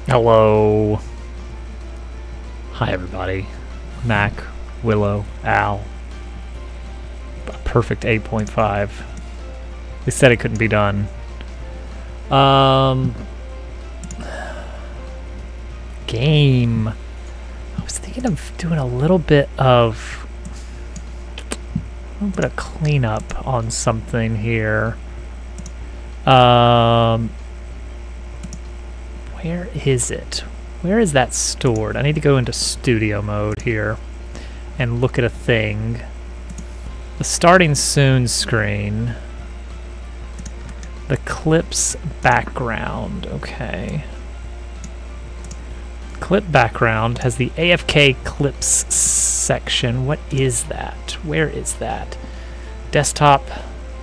Hello. Hi, everybody. Mac, Willow, Al. A perfect 8.5. They said it couldn't be done. Game. I was thinking of doing a little bit of cleanup on something here. Where is it? Where is that stored? I need to go into studio mode here and look at a thing. The starting soon screen. The clips background. Okay. Clip background has the AFK clips section. What is that? Where is that? Desktop,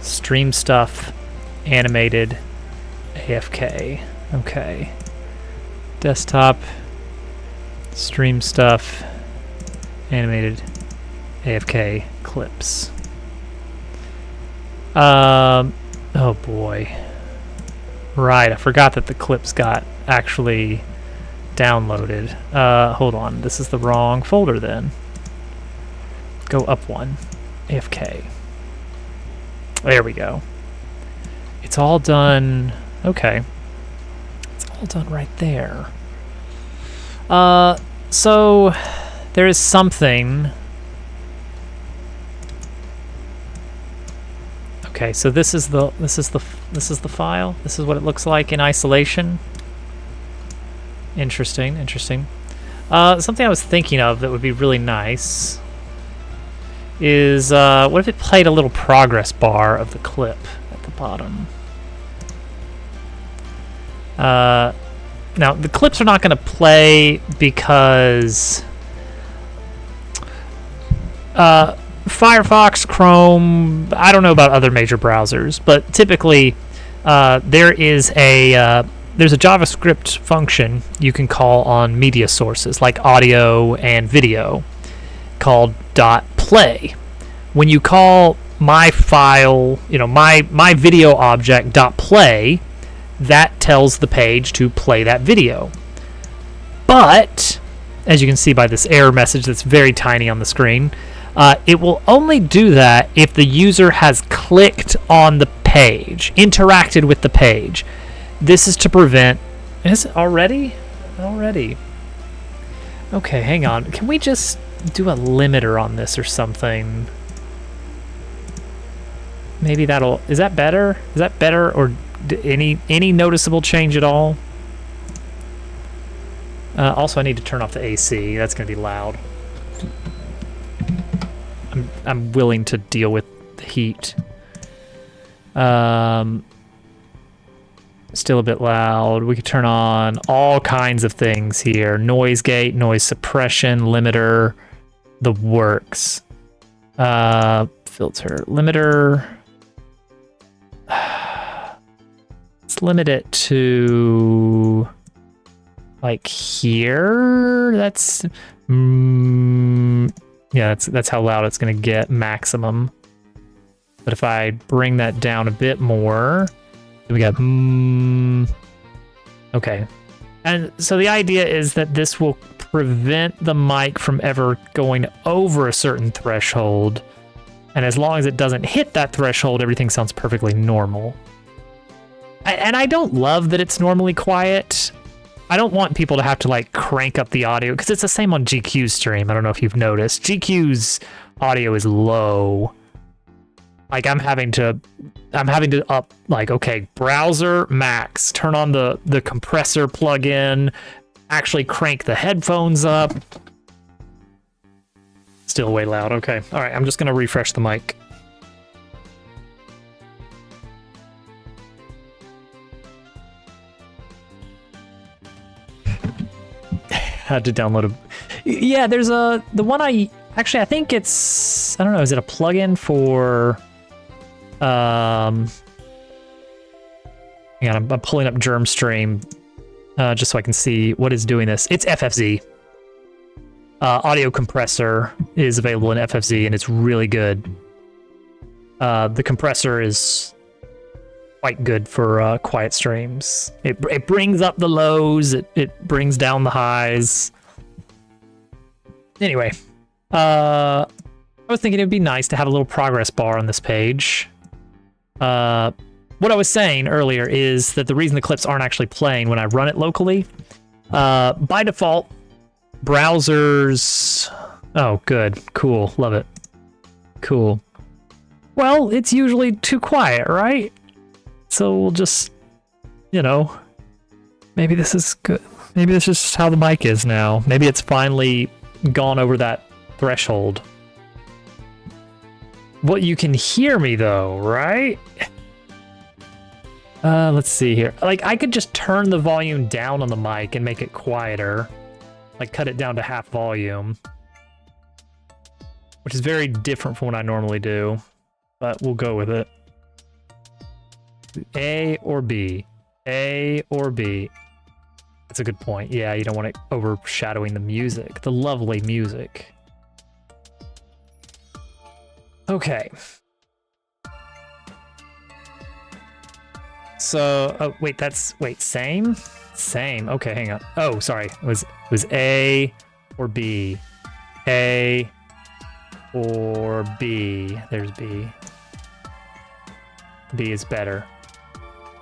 stream stuff, animated, AFK. Okay. Desktop, stream stuff, animated, AFK, clips. Oh boy. Right, I forgot that the clips got actually downloaded. Hold on, this is the wrong folder then. Go up one, AFK. There we go. It's all done, okay. It's all done right there. So there is something. Okay, so this is the file. This is what it looks like in isolation. Interesting. Something I was thinking of that would be really nice is what if it played a little progress bar of the clip at the bottom? Now, the clips are not going to play because Firefox, Chrome, I don't know about other major browsers, but typically there's a JavaScript function you can call on media sources like audio and video called .play. When you call my file, my video object .play, that tells the page to play that video. But, as you can see by this error message that's very tiny on the screen, it will only do that if the user has clicked on the page, interacted with the page. This is to prevent... Is it already? Already. Okay, hang on. Can we just do a limiter on this or something? Maybe that'll... Is that better? Is that better, or any noticeable change at all? Also, I need to turn off the AC. That's going to be loud. I'm willing to deal with the heat. Still a bit loud. We could turn on all kinds of things here. Noise gate, noise suppression, limiter, the works. Filter, limiter. Let's limit it to like here. That's yeah, that's how loud it's gonna get, maximum. But if I bring that down a bit more, we got okay. And so the idea is that this will prevent the mic from ever going over a certain threshold. And as long as it doesn't hit that threshold, everything sounds perfectly normal. And I don't love that it's normally quiet. I don't want people to have to like crank up the audio because it's the same on GQ's stream. I don't know if you've noticed. GQ's audio is low. Like I'm having to up like, okay, browser max, turn on the compressor plugin, actually crank the headphones up. Still way loud. Okay. All right, I'm just going to refresh the mic. Had to download a... Yeah, there's the one I think it's... I don't know, is it a plugin for... Hang on, I'm pulling up GermStream just so I can see what is doing this. It's FFZ. Audio compressor is available in FFZ and it's really good. The compressor is quite good for quiet streams. It brings up the lows, it brings down the highs. Anyway, I was thinking it'd be nice to have a little progress bar on this page. What I was saying earlier is that the reason the clips aren't actually playing when I run it locally, by default, browsers... Oh, good. Cool. Love it. Cool. Well, it's usually too quiet, right? So we'll just, you know, maybe this is good. Maybe this is just how the mic is now. Maybe it's finally gone over that threshold. Well, you can hear me though, right? Let's see here. Like, I could just turn the volume down on the mic and make it quieter. Like, cut it down to half volume. Which is very different from what I normally do. But we'll go with it. A or B? A or B? That's a good point. Yeah, you don't want it overshadowing the music. The lovely music. Okay. So, oh, wait, same? Same. Okay, hang on. Oh, sorry. It was A or B. A or B. There's B. B is better.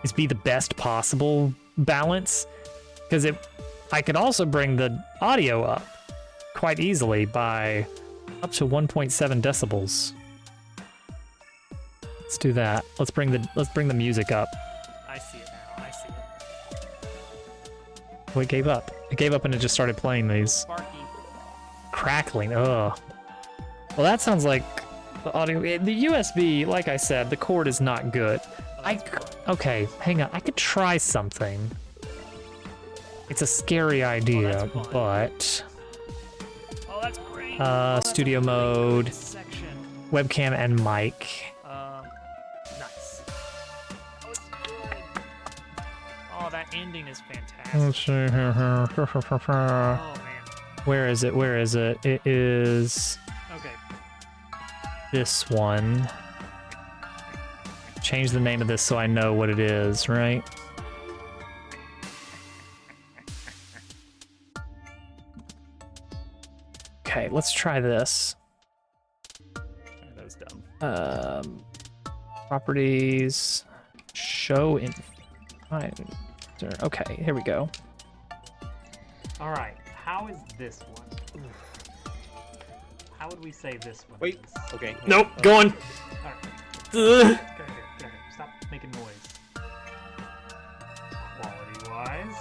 Is B the best possible balance? Because I could also bring the audio up quite easily by up to 1.7 decibels. Let's do that. Let's bring the music up. I see it now. I see it. Oh, it gave up. It gave up and it just started playing these. Sparky. Crackling. Ugh. Well, that sounds like the audio. The USB, like I said, the cord is not good. Okay, hang on. I could try something. It's a scary idea, but Oh, that's great. studio mode, Section. webcam, and mic. Nice. Oh, it's good. Oh, that ending is fantastic. Let's see here. Oh man. Where is it? Where is it? It is Okay. this one. Change the name of this so I know what it is, right? Okay, let's try this. That was dumb. Properties, show in. Okay, here we go. All right. How is this one? How would we say this one? Wait. is? Okay. Nope, going. All right. Ugh. Get out here. Get out here. Stop making noise. Quality-wise,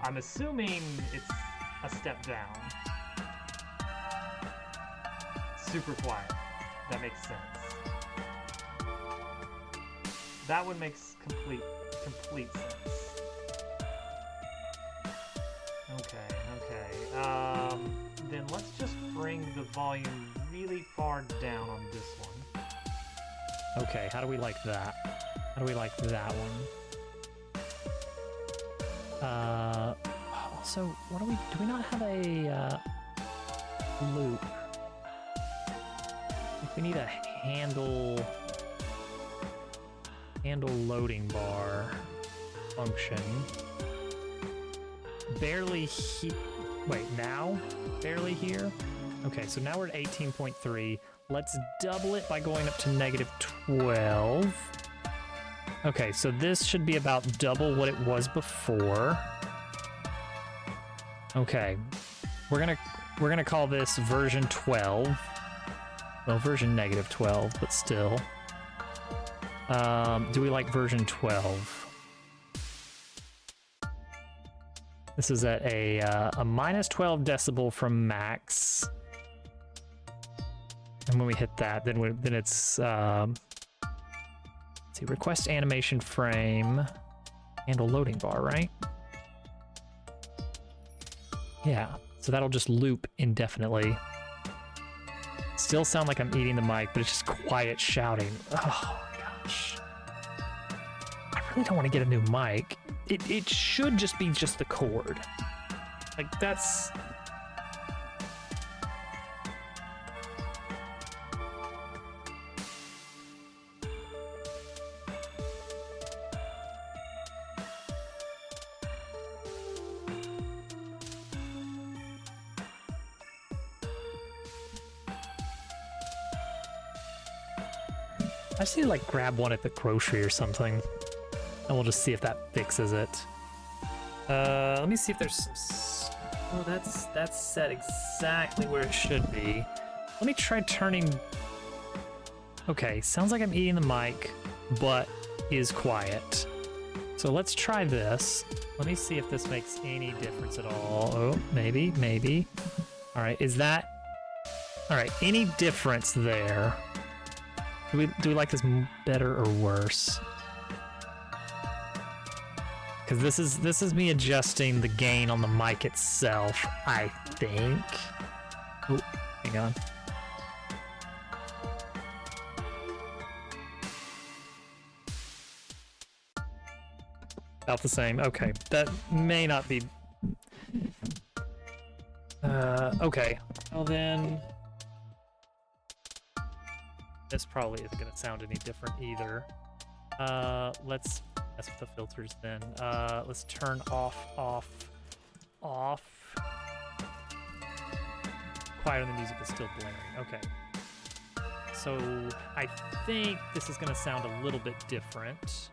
I'm assuming it's a step down. Super quiet. That makes sense. That one makes complete sense. Okay. Then let's just bring the volume really far down on this one. Okay, how do we like that? How do we like that one? Also, what do we not have a loop? Like we need a handle loading bar function. Wait, now? Barely here? Okay, so now we're at 18.3. Let's double it by going up to -12. Okay, so this should be about double what it was before. Okay. We're gonna call this version 12. Well, version -12, but still. Do we like version 12? This is at a -12 decibel from max. And when we hit that, then it's let's see, request animation frame, handle loading bar, right? Yeah, so that'll just loop indefinitely. Still sound like I'm eating the mic, but it's just quiet shouting. Oh my gosh. I really don't want to get a new mic. It should just be just the cord. Like, that's... I just need to like grab one at the grocery or something. And we'll just see if that fixes it. Let me see if there's some... Oh, that's set exactly where it should be. Let me try turning... Okay, sounds like I'm eating the mic, but is quiet. So let's try this. Let me see if this makes any difference at all. Oh, maybe. All right, is that... All right, any difference there? Do we like this better or worse? Because this is me adjusting the gain on the mic itself, I think. Oh, hang on. About the same. Okay, that may not be... okay. Well then... This probably isn't going to sound any different either. Let's mess with the filters then. Let's turn off. Quiet on the music is still blaring. Okay. So I think this is going to sound a little bit different.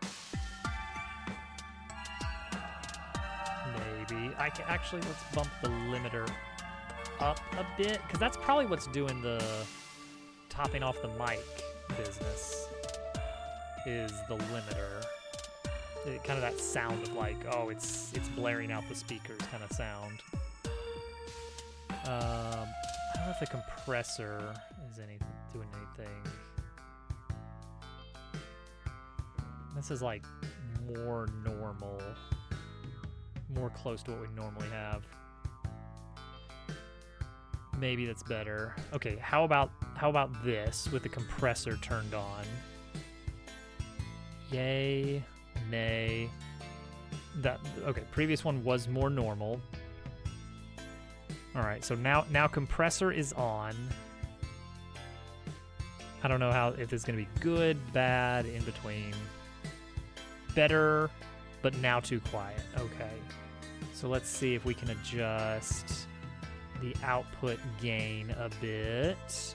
Maybe. I can actually, let's bump the limiter up a bit, because that's probably what's doing the topping off the mic business, is the limiter. Kind of that sound of like, oh, it's blaring out the speakers kind of sound. I don't know if the compressor is doing anything. This is like more normal, more close to what we normally have. Maybe that's better. Okay, how about this with the compressor turned on? Yay, nay. Okay, previous one was more normal. All right, so now compressor is on. I don't know if it's gonna be good, bad, in between. Better, but now too quiet. Okay, so let's see if we can adjust the output gain a bit.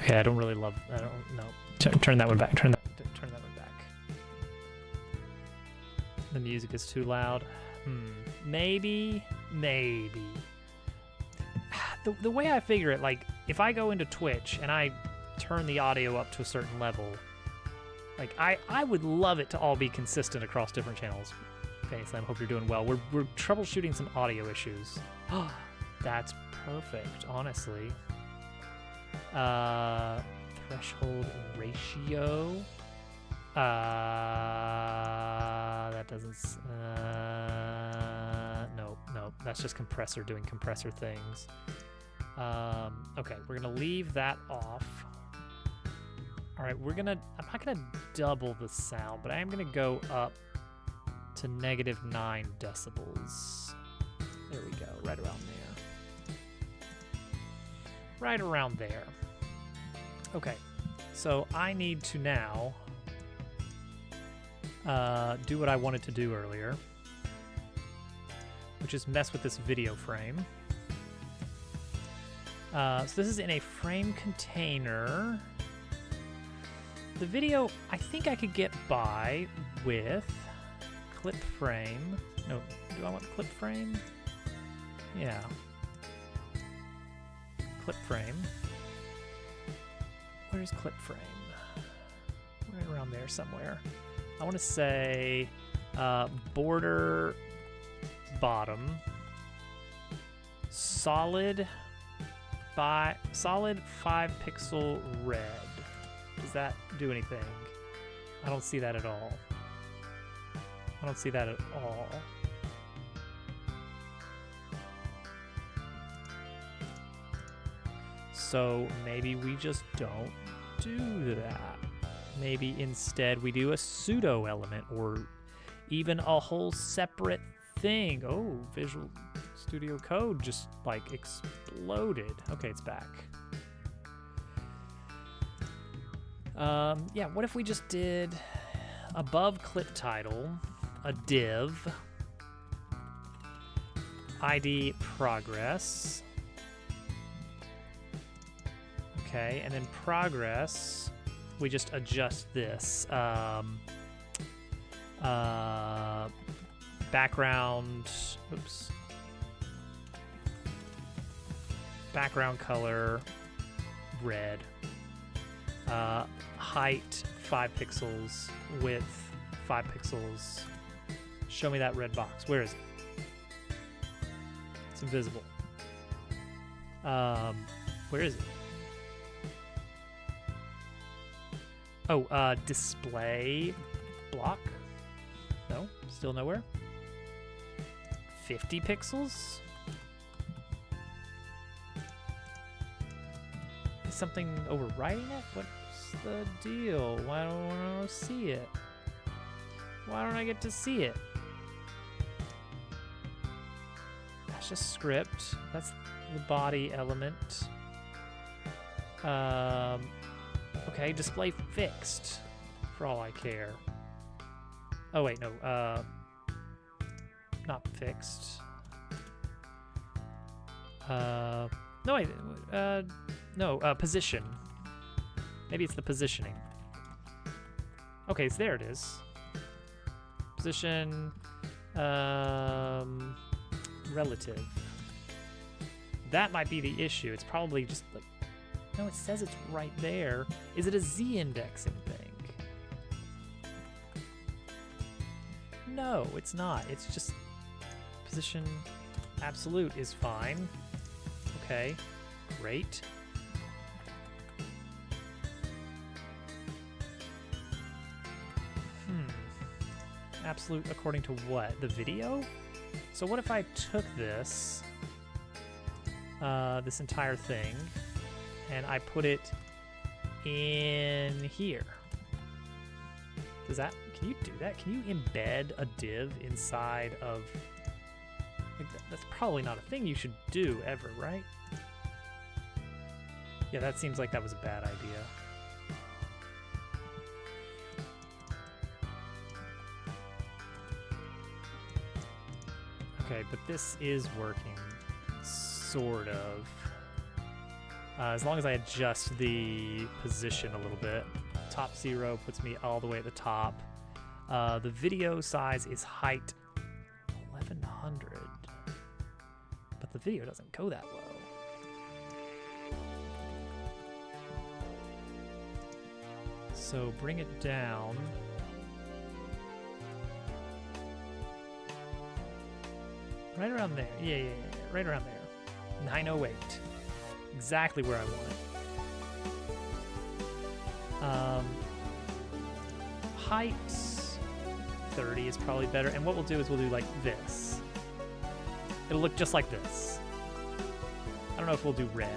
Okay, I don't really love. I don't know. Turn that one back. Turn that one back. The music is too loud. Maybe. The way I figure it, like if I go into Twitch and I turn the audio up to a certain level, like I would love it to all be consistent across different channels. Okay, Slam, hope you're doing well. We're troubleshooting some audio issues. That's perfect, honestly. Threshold ratio. That doesn't. No, that's just compressor doing compressor things. Okay, we're gonna leave that off. All right, I'm not gonna double the sound, but I am gonna go up to -9 decibels. There we go, right around there. Right around there. Okay, so I need to now do what I wanted to do earlier, which is mess with this video frame. So this is in a frame container. The video, I think I could get by with clip frame. No, do I want clip frame? Yeah. Clip frame. Where's clip frame? Right around there somewhere. I want to say border bottom solid 5 pixel red. Does that do anything? I don't see that at all. I don't see that at all. So maybe we just don't do that. Maybe instead we do a pseudo element or even a whole separate thing. Oh, Visual Studio Code just like exploded. Okay, it's back. Yeah, what if we just did above clip title, a div, ID progress, Okay, and then progress, we just adjust this. Background, oops. Background color, red. Height, 5 pixels. Width, 5 pixels. Show me that red box. Where is it? It's invisible. Where is it? Oh, display block? No, still nowhere. 50 pixels? Is something overwriting it? What's the deal? Why don't I see it? Why don't I get to see it? That's just script. That's the body element. Okay, display fixed, for all I care. Oh wait, no, not fixed. No wait, no, position. Maybe it's the positioning. Okay, so there it is. Position, relative. That might be the issue. It's probably just like, no, it says it's right there. Is it a z-indexing thing? No, it's not. It's just position absolute is fine. Okay, great. Absolute according to what? The video? So what if I took this, this entire thing, and I put it in here? Does that, can you do that? Can you embed a div inside of, like, that's probably not a thing you should do ever, right? Yeah, that seems like that was a bad idea. Okay, but this is working, sort of. As long as I adjust the position a little bit. Top 0 puts me all the way at the top. The video size is height 1100. But the video doesn't go that low. So bring it down. Right around there. Yeah. Right around there. 908. Exactly where I want it. Height 30 is probably better. And what we'll do is we'll do like this. It'll look just like this. I don't know if we'll do red.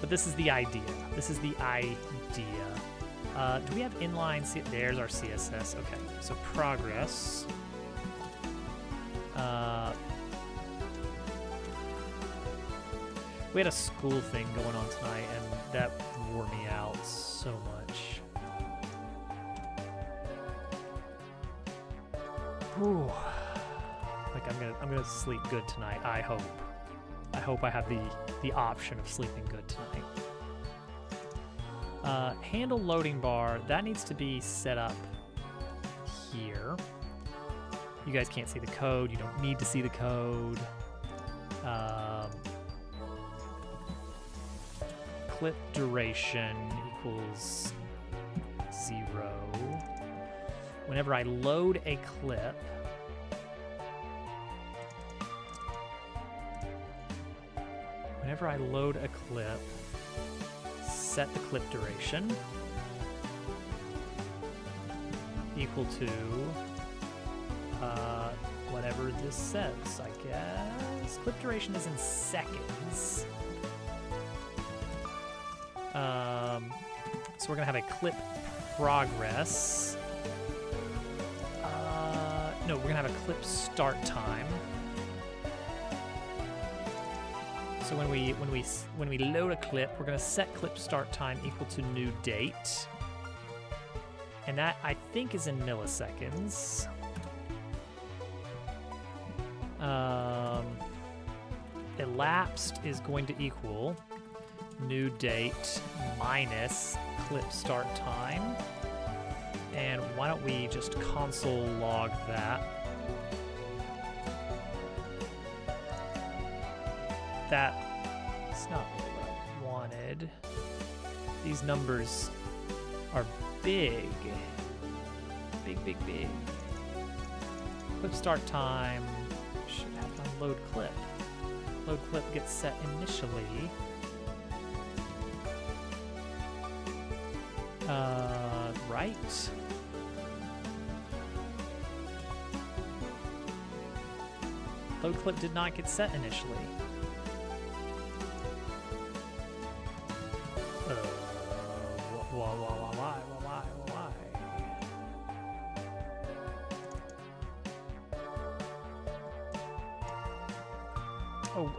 But this is the idea. This is the idea. Do we have inline? There's our CSS. Okay. So progress. We had a school thing going on tonight, and that wore me out so much. Whew. Like I'm gonna sleep good tonight. I hope. I hope I have the option of sleeping good tonight. Handle loading bar, that needs to be set up here. You guys can't see the code. You don't need to see the code. Clip duration equals 0. Whenever I load a clip, set the clip duration equal to whatever this says, I guess. Clip duration is in seconds. So we're gonna have a clip progress. No, we're gonna have a clip start time. So when we load a clip, we're gonna set clip start time equal to new date. And that, I think, is in milliseconds. Elapsed is going to equal new date minus clip start time. And why don't we just console log that? That's not really what I wanted. These numbers are big. Big, big, big. Clip start time should have on load clip. Load clip gets set initially. Right. Load clip did not get set initially. Why?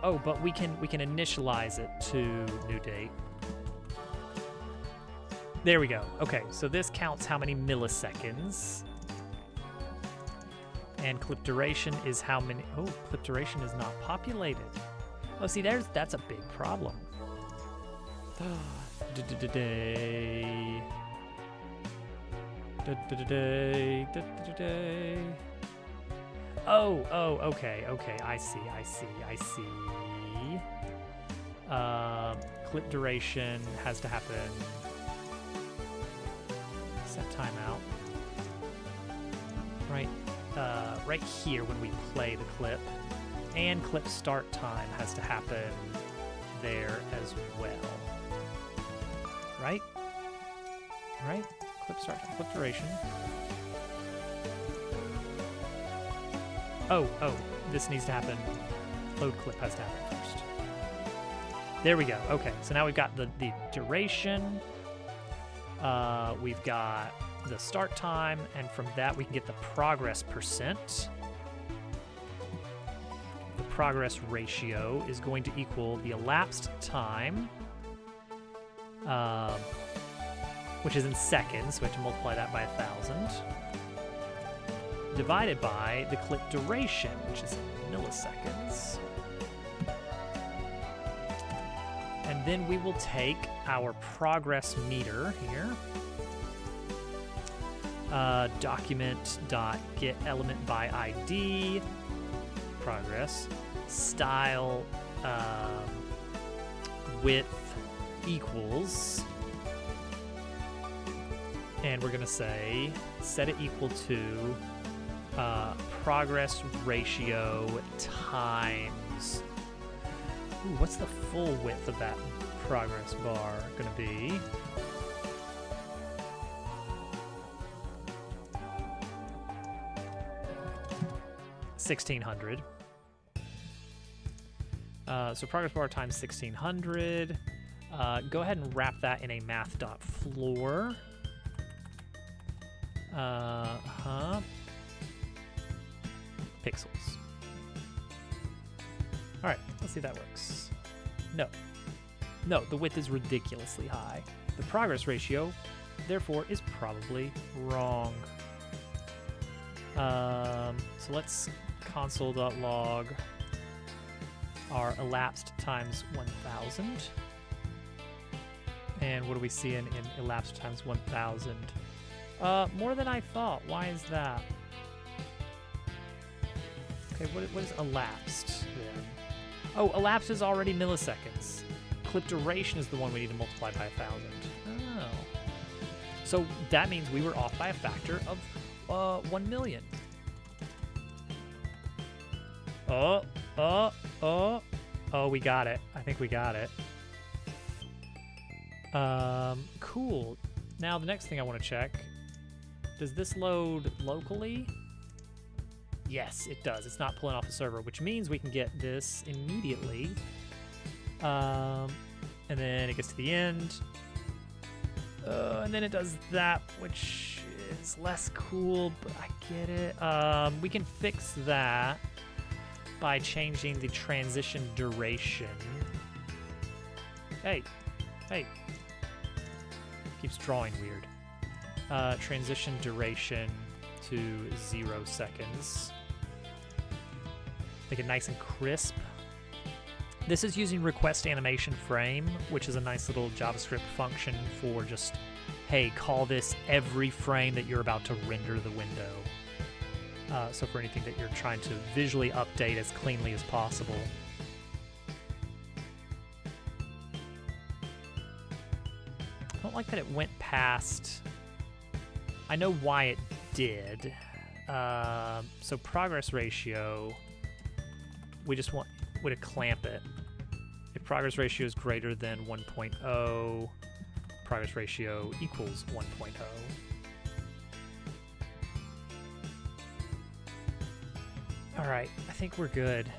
Oh, but we can initialize it to new date. There we go. Okay, so this counts how many milliseconds. And clip duration is how many... Oh, clip duration is not populated. Oh, see, that's a big problem. Oh, okay, I see. Clip duration has to happen. Set timeout. Right here when we play the clip. And clip start time has to happen there as well. Right? Clip start time, clip duration. Oh, this needs to happen. Load clip has to happen first. There we go. Okay, so now we've got the duration. We've got the start time, and from that we can get the progress percent. The progress ratio is going to equal the elapsed time, which is in seconds, so we have to multiply that by 1,000, divided by the clip duration, which is in milliseconds. And then we will take our progress meter here, document.getElementById, progress, style width equals, and we're gonna say set it equal to progress ratio times. Ooh, what's the full width of that progress bar gonna be? $1,600. So progress bar times 1,600. Go ahead and wrap that in a math.floor. Pixels. All right, let's see if that works. No, the width is ridiculously high. The progress ratio, therefore, is probably wrong. So let's console.log our elapsed times 1,000. And what do we see in elapsed times 1,000? More than I thought. Why is that? Okay, what is elapsed then? Oh, elapsed is already milliseconds. Clip duration is the one we need to multiply by 1,000. Oh. So that means we were off by a factor of 1 million. Oh, we got it. I think we got it. Cool. Now the next thing I want to check, does this load locally? Yes, it does. It's not pulling off the server, which means we can get this immediately. And then it gets to the end. And then it does that, which is less cool, but I get it. We can fix that by changing the transition duration. Hey. Keeps drawing weird. Transition duration to 0 seconds. Make it nice and crisp. This is using request animation frame, which is a nice little JavaScript function for just, hey, call this every frame that you're about to render the window. So for anything that you're trying to visually update as cleanly as possible. I don't like that it went past. I know why it did. So progress ratio, we just want to clamp it. If progress ratio is greater than 1.0, progress ratio equals 1.0. All right, I think we're good.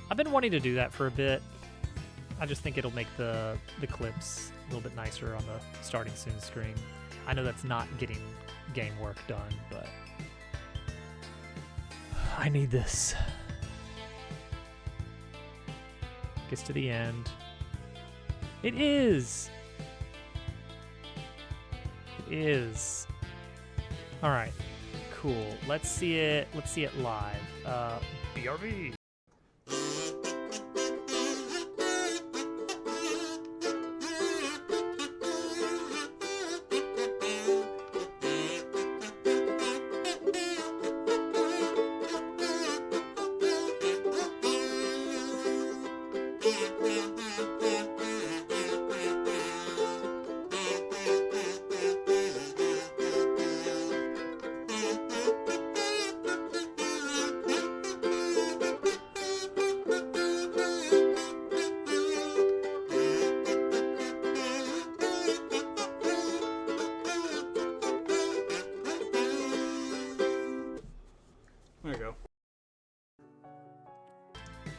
I've been wanting to do that for a bit. I just think it'll make the clips a little bit nicer on the starting soon screen. I know that's not getting game work done, but I need this. Gets to the end. It is! It is. All right, cool. Let's see it live. BRB.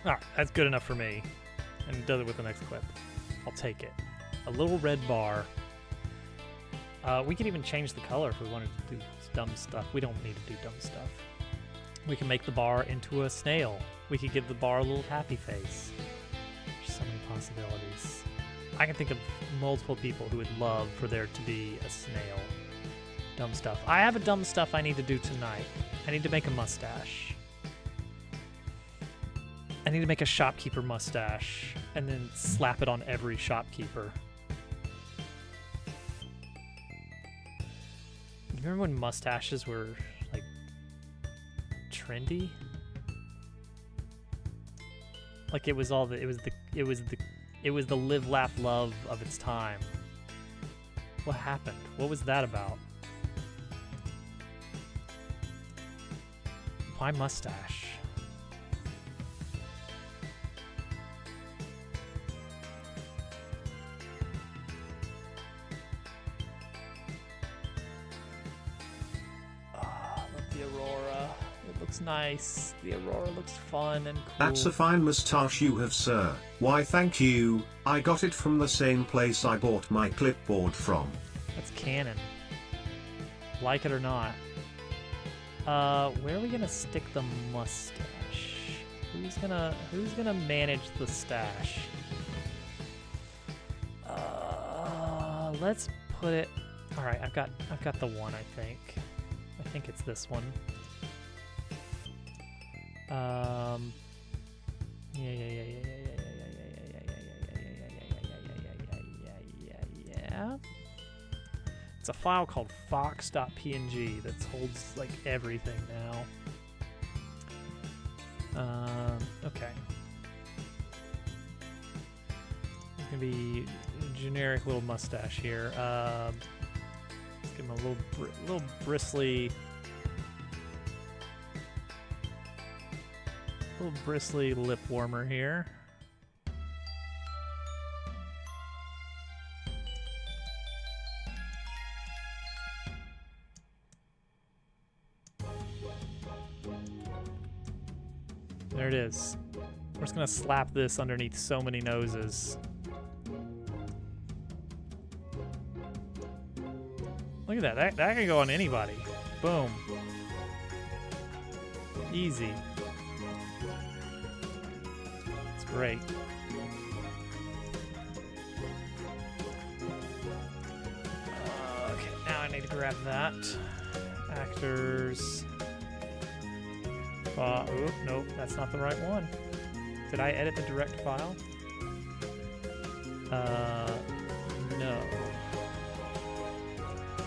Alright, that's good enough for me. And it does it with the next clip. I'll take it. A little red bar. We could even change the color if we wanted to do dumb stuff. We don't need to do dumb stuff. We can make the bar into a snail. We could give the bar a little happy face. There's so many possibilities. I can think of multiple people who would love for there to be a snail. Dumb stuff. I have a dumb stuff I need to do tonight. I need to make a mustache. I need to make a shopkeeper mustache and then slap it on every shopkeeper. You remember when mustaches were like trendy? Like it was the live, laugh, love of its time. What happened? What was that about? Why mustache? Nice. The Aurora looks fun and cool. That's a fine moustache you have, sir. Why, thank you. I got it from the same place I bought my clipboard from. That's canon. Like it or not. Where are we gonna stick the mustache? Who's gonna manage the stash? Let's put it. All right, I've got the one. I think it's this one. Yeah. It's a file called fox.png that holds like everything now. Okay. It's gonna be a generic little mustache here. Let's give him a little bristly. Little bristly lip warmer here. There it is. We're just gonna slap this underneath so many noses. Look at that. That can go on anybody. Boom. Easy. Great. Okay, now I need to grab that. Actors. Oh, nope, that's not the right one. Did I edit the direct file? No.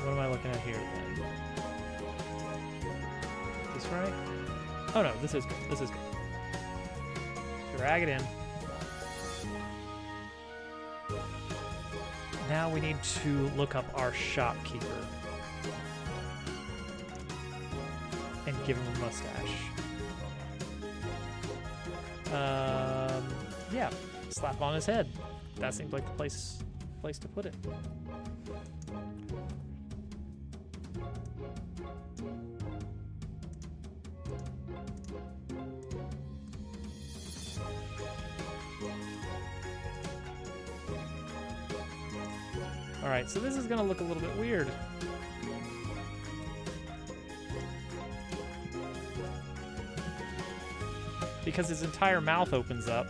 What am I looking at here then? Is this right? Oh no, this is good. This is good. Drag it in. Now we need to look up our shopkeeper and give him a mustache. Yeah, slap on his head. That seems like the place to put it. All right, so this is gonna look a little bit weird. Because his entire mouth opens up.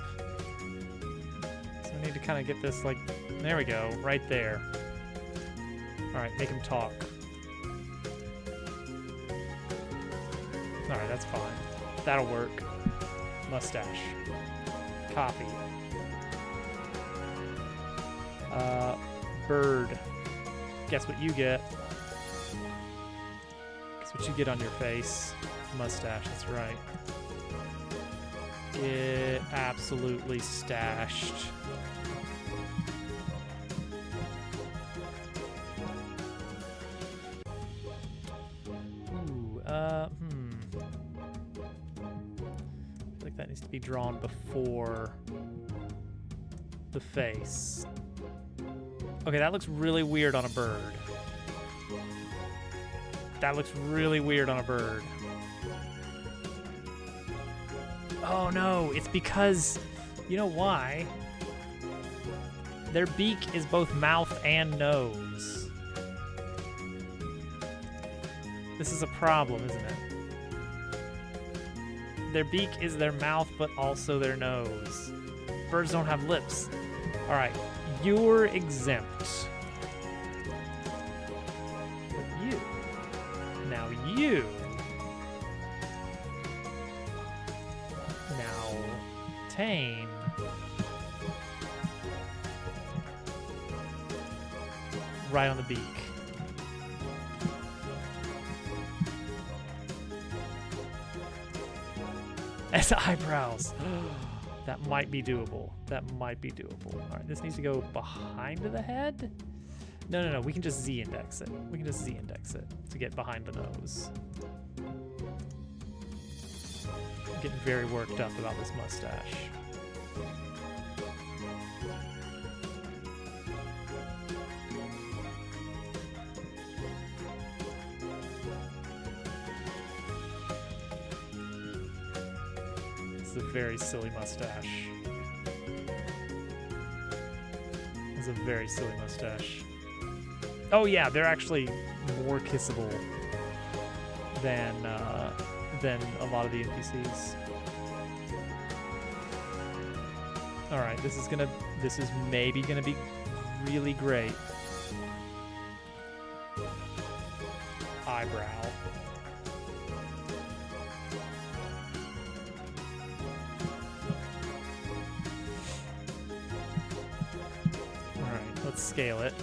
So I need to kind of get this like, there we go, right there. All right, make him talk. All right, that's fine. That'll work. Mustache. Copy. Bird. Guess what you get? Guess what you get on your face? Mustache, that's right. Get absolutely stashed. Ooh, I feel like that needs to be drawn before the face. Okay, that looks really weird on a bird. That looks really weird on a bird. Oh no, it's because, you know why? Their beak is both mouth and nose. This is a problem, isn't it? Their beak is their mouth, but also their nose. Birds don't have lips. All right, you're exempt. But you, now you. Tame. Right on the beak. As eyebrows. That might be doable. That might be doable. All right, this needs to go behind the head. No. We can just Z-index it. We can just Z-index it to get behind the nose. I'm getting very worked up about this mustache. It's a very silly mustache. It's a very silly mustache. Oh yeah, they're actually more kissable than a lot of the NPCs. All right, this is maybe gonna be really great. Eyebrow. All right, let's scale it.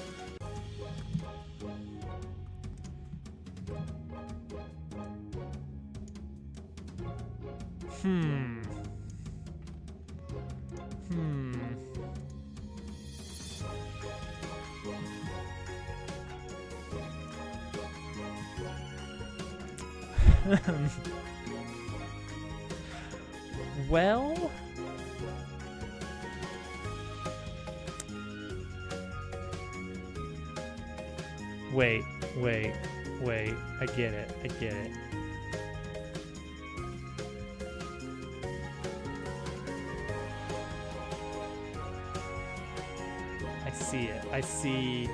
Well, wait. I get it. I see it. I see.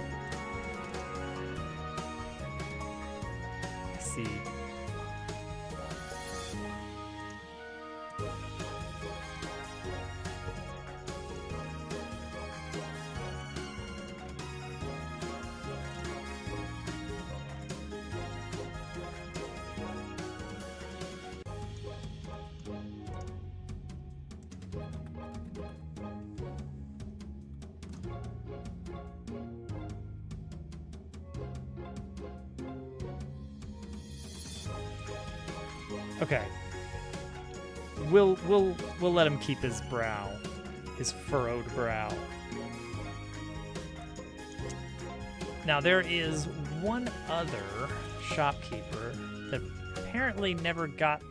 Okay. We'll let him keep his brow, his furrowed brow. Now there is one other shopkeeper that apparently never got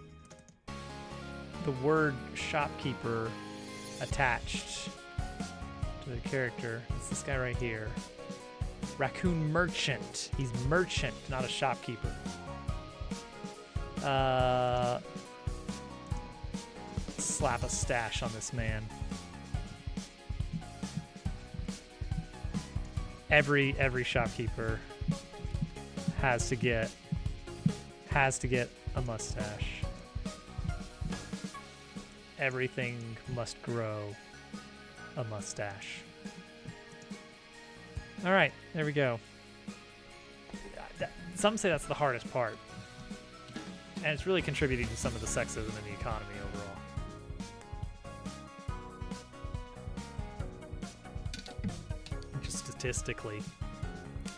the word shopkeeper attached to the character. It's this guy right here. Raccoon Merchant. He's merchant, not a shopkeeper. Slap a stash on this man. Every shopkeeper has to get a mustache. Everything must grow a mustache. All right, there we go. Some say that's the hardest part. And it's really contributing to some of the sexism in the economy overall. Just statistically,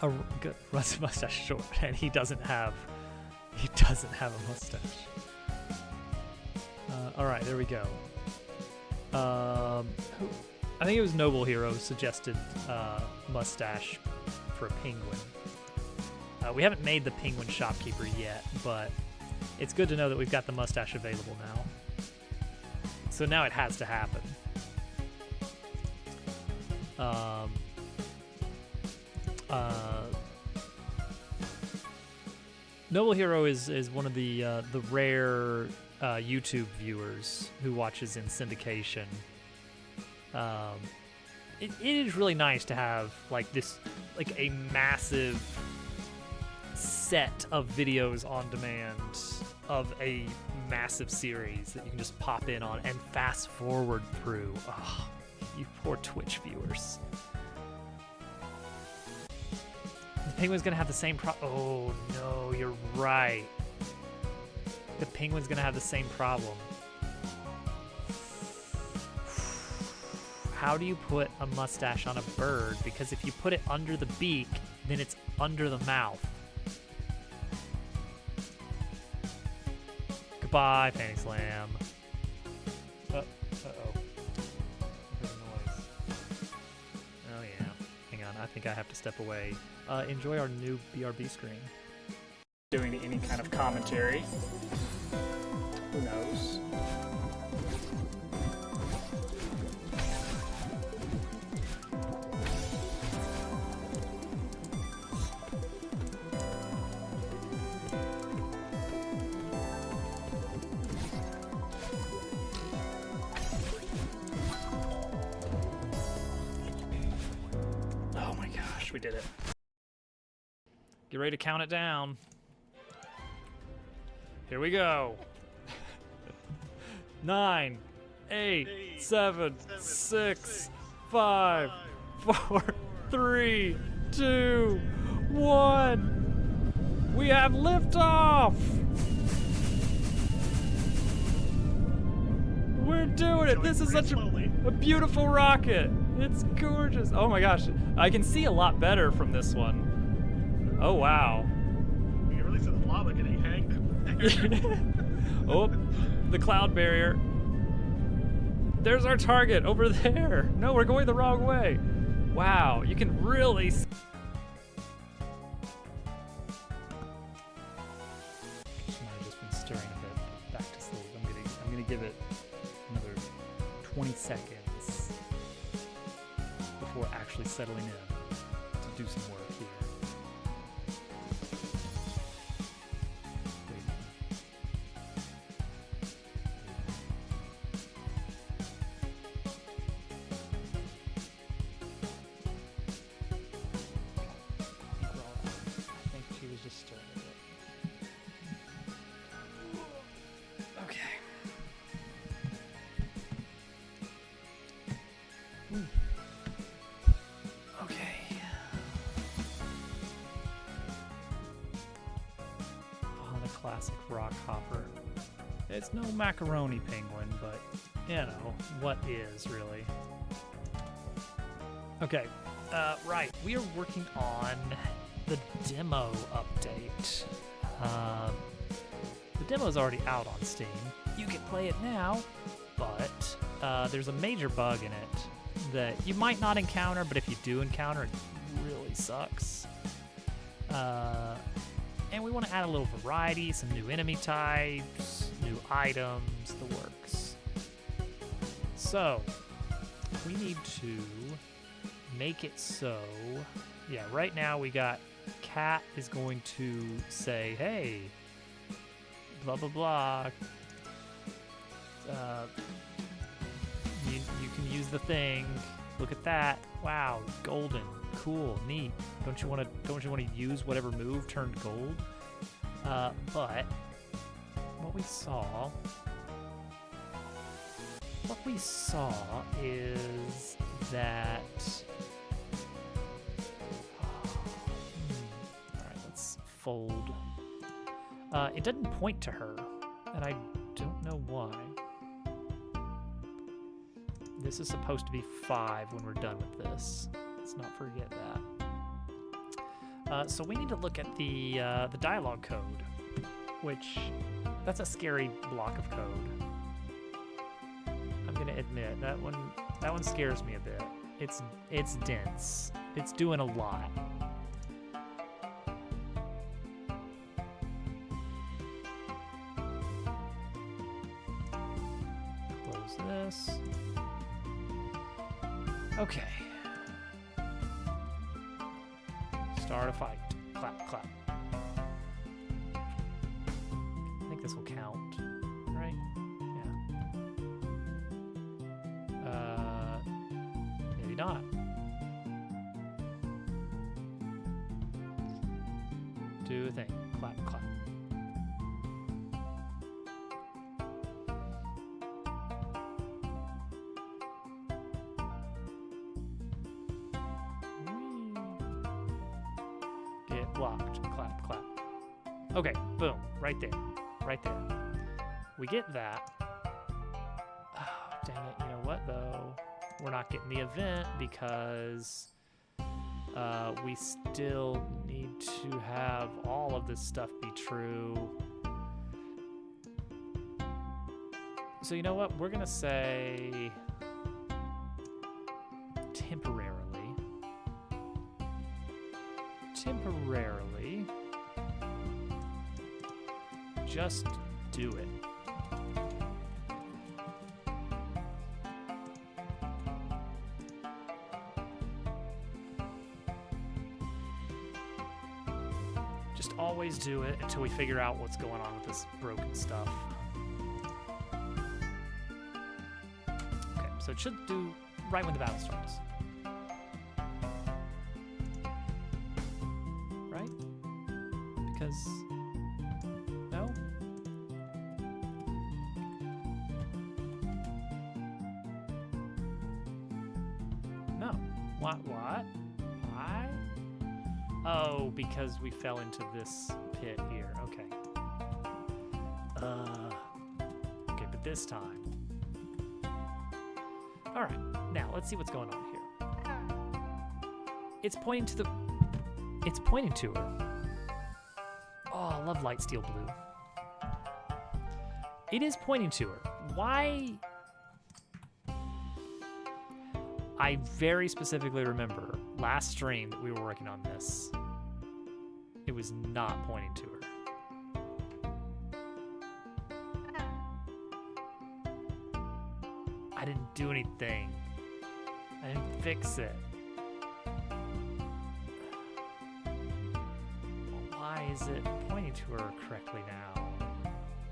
a good mustache short, and he doesn't have a mustache. All right, there we go. I think it was Noble Hero suggested mustache for a penguin. We haven't made the penguin shopkeeper yet, but it's good to know that we've got the mustache available now. So now it has to happen. Noble Hero is one of the rare YouTube viewers who watches in syndication. It is really nice to have like a massive set of videos on demand of a massive series that you can just pop in on and fast forward through. Oh, you poor Twitch viewers. The penguin's gonna have the same oh no, you're right. The penguin's gonna have the same problem. How do you put a mustache on a bird? Because if you put it under the beak, then it's under the mouth. Goodbye, Panty Slam. Uh-oh. There's a noise. Oh yeah. Hang on, I think I have to step away. Enjoy our new BRB screen. Doing any kind of commentary. Who knows? Oh my gosh, we did it. Get ready to count it down. Here we go. 9, 8, 7, 6, 5, 4, 3, 2, 1. We have liftoff. We're doing it. This is such a beautiful rocket. It's gorgeous. Oh my gosh. I can see a lot better from this one. Oh wow. You can really see the lava getting hanged. Oh, the cloud barrier. There's our target over there. No, we're going the wrong way. Wow, you can really see. She might have just been stirring a bit back to sleep. I'm gonna give it another 20 seconds before actually settling in to do some work here. Okay. Okay. Oh, the classic rock hopper. It's no macaroni penguin, but you know, what is really. Okay, right. We are working on the demo update. The demo's already out on Steam. You can play it now, but there's a major bug in it that you might not encounter, but if you do encounter, it really sucks. And we want to add a little variety, some new enemy types, new items, the works. So, we need to make it so, yeah, right now we got Cat is going to say, hey, blah, blah, blah. You can use the thing. Look at that. Wow, golden. Cool, neat. Don't you want to use whatever move turned gold? But what we saw is that. All right, let's fold. It doesn't point to her, and I don't know why. This is supposed to be 5 when we're done with this. Let's not forget that. So we need to look at the dialogue code, which that's a scary block of code. I'm gonna admit that one scares me a bit. It's dense. It's doing a lot. Close this. Okay. Start a fight. Clap, clap. I think this will count, right? Yeah. Maybe not. Do a thing. Clap, clap. Get blocked. Clap, clap. Okay, boom. Right there. Right there. We get that. Oh, dang it. You know what, though? We're not getting the event because we still need to have all of this stuff be true. So you know what? We're going to say temporarily. Just do it. Just always do it until we figure out what's going on with this broken stuff. Okay, so it should do right when the battle starts. Right? Because... no? No. What? Why? Oh, because we fell into this pit here. Okay. Okay, but this time. All right. Now, let's see what's going on here. It's pointing to her. Oh, I love light steel blue. It is pointing to her. Why? I very specifically remember last stream that we were working on this. It was not pointing to her. I didn't do anything. I didn't fix it. Why is it pointing to her correctly now?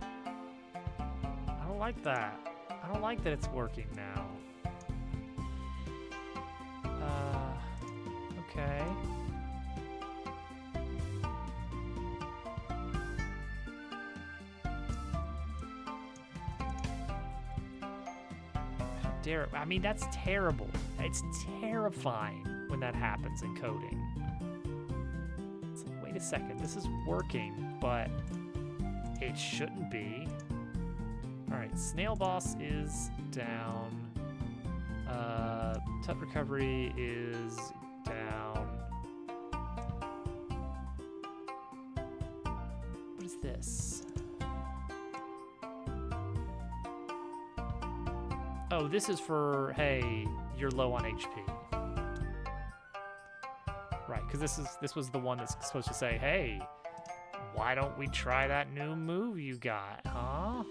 I don't like that. I don't like that it's working now. Okay. How dare it? I mean, that's terrible. It's terrifying when that happens in coding. It's like, wait a second, this is working, but it shouldn't be. All right, Snail Boss is down. Tut recovery is down. What is this? Oh, this is for, hey, you're low on HP. Right, because this was the one that's supposed to say, hey, why don't we try that new move you got, huh?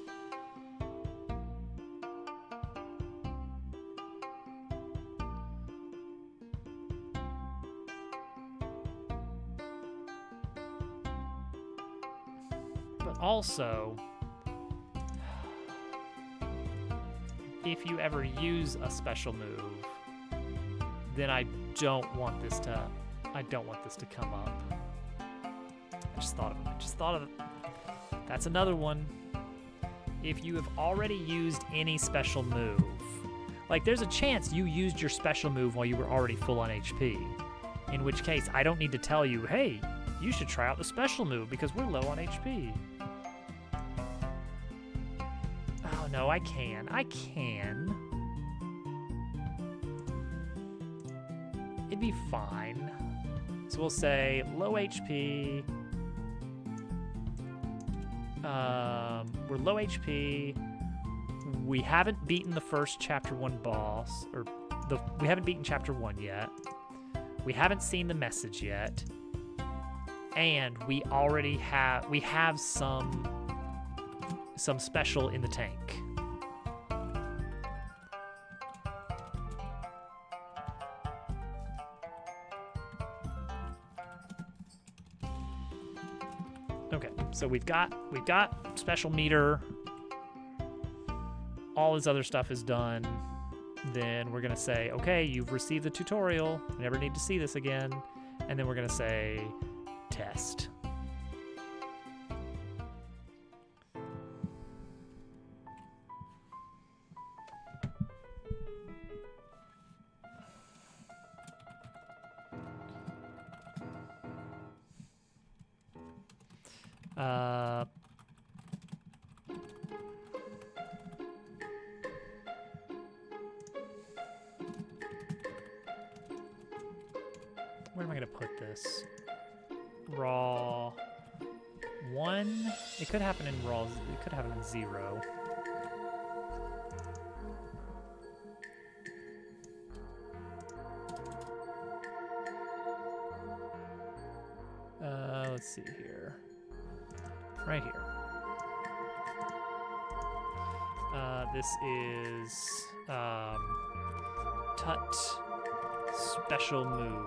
But also, if you ever use a special move, then I don't want this to come up. I just thought of it. That's another one. If you have already used any special move, like there's a chance you used your special move while you were already full on HP, in which case I don't need to tell you, hey, you should try out the special move because we're low on HP. Oh no, I can. It'd be fine. So we'll say low HP. We're low HP. We haven't beaten the first chapter 1 boss, we haven't beaten chapter 1 yet. We haven't seen the message yet. And we have some special in the tank. Okay, so we've got special meter. All this other stuff is done. Then we're gonna say, okay, you've received the tutorial. I never need to see this again. And then we're gonna say test. Where am I gonna put this? Raw 1? It could happen in raw, it could happen in 0. Let's see here. Right here. This is Tut special move.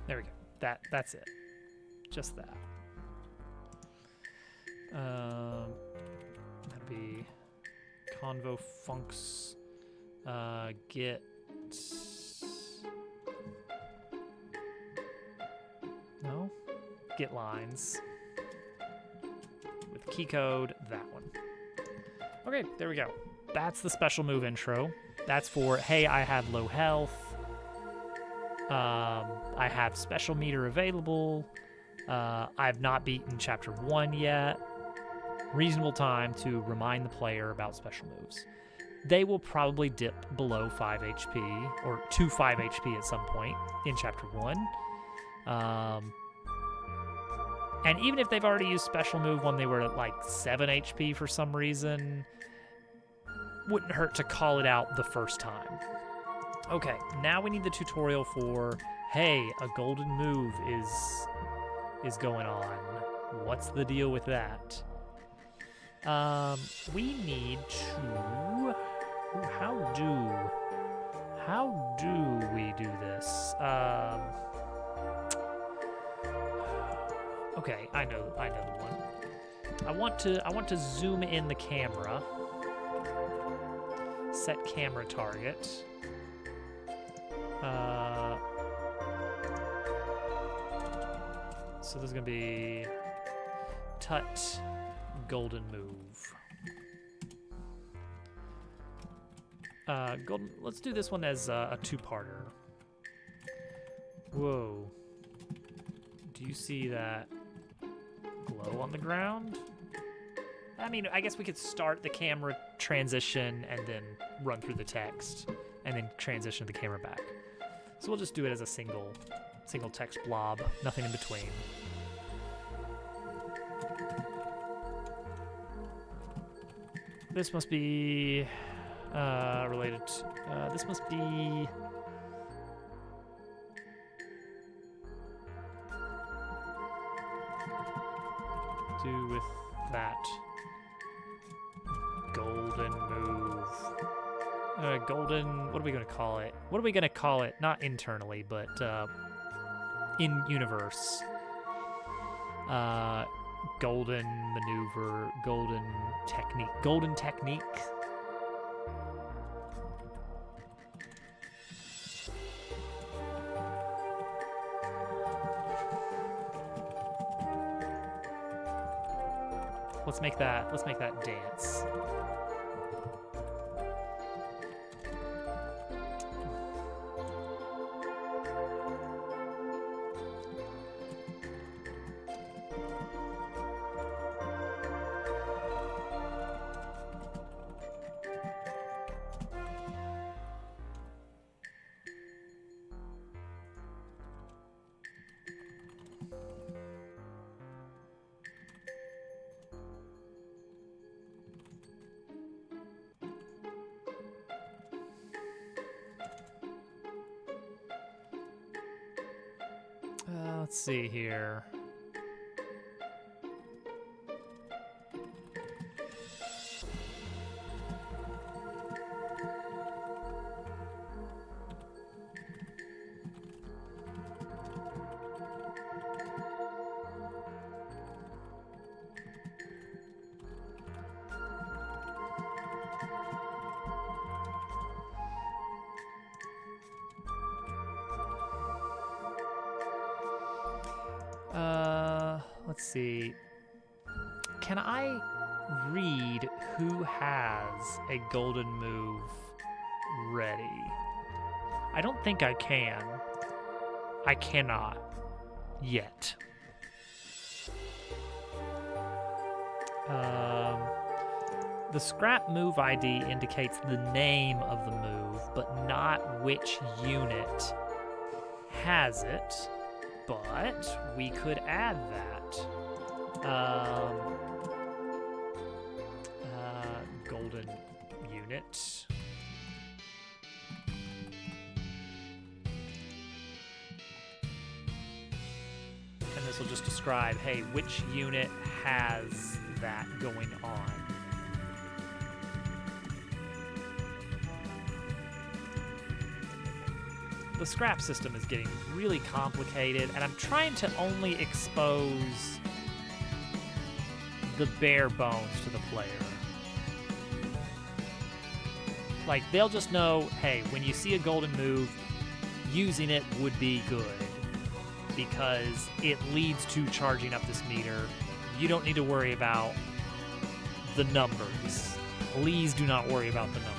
There we go. That's it. Just that. That'd be convo funcs get get lines with key code, that one. Okay, there we go. That's the special move intro. That's for, hey, I have low health. I have special meter available. I've not beaten chapter 1 yet. Reasonable time to remind the player about special moves. They will probably dip below 5 HP or to 5 HP at some point in chapter 1. And even if they've already used special move when they were at like 7 HP for some reason, wouldn't hurt to call it out the first time. Okay, now we need the tutorial for, hey, a golden move is going on. What's the deal with that? We need to How do we do this? Okay, I know the one. I want to zoom in the camera. Set camera target. So there's gonna be Tut Golden Move. Golden. Let's do this one as a two-parter. Whoa. Do you see that glow on the ground? I mean, I guess we could start the camera transition and then run through the text, and then transition the camera back. So we'll just do it as a single text blob, nothing in between. This must be related to, this must be do with that golden move. Golden, what are we gonna call it? What are we gonna call it? Not internally, but in universe. Golden maneuver, golden technique. Let's make that dance. Let's see here. Let's see. Can I read who has a golden move ready? I don't think I can. I cannot yet. The scrap move ID indicates the name of the move, but not which unit has it. But we could add that. Golden unit. And this will just describe, hey, which unit has that going on. The scrap system is getting really complicated, and I'm trying to only expose the bare bones to the player. Like, they'll just know, hey, when you see a golden move, using it would be good because it leads to charging up this meter. You don't need to worry about the numbers. Please do not worry about the numbers.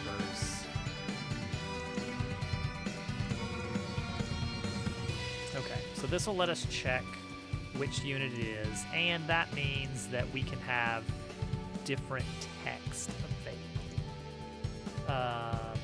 So this will let us check which unit it is, and that means that we can have different text available.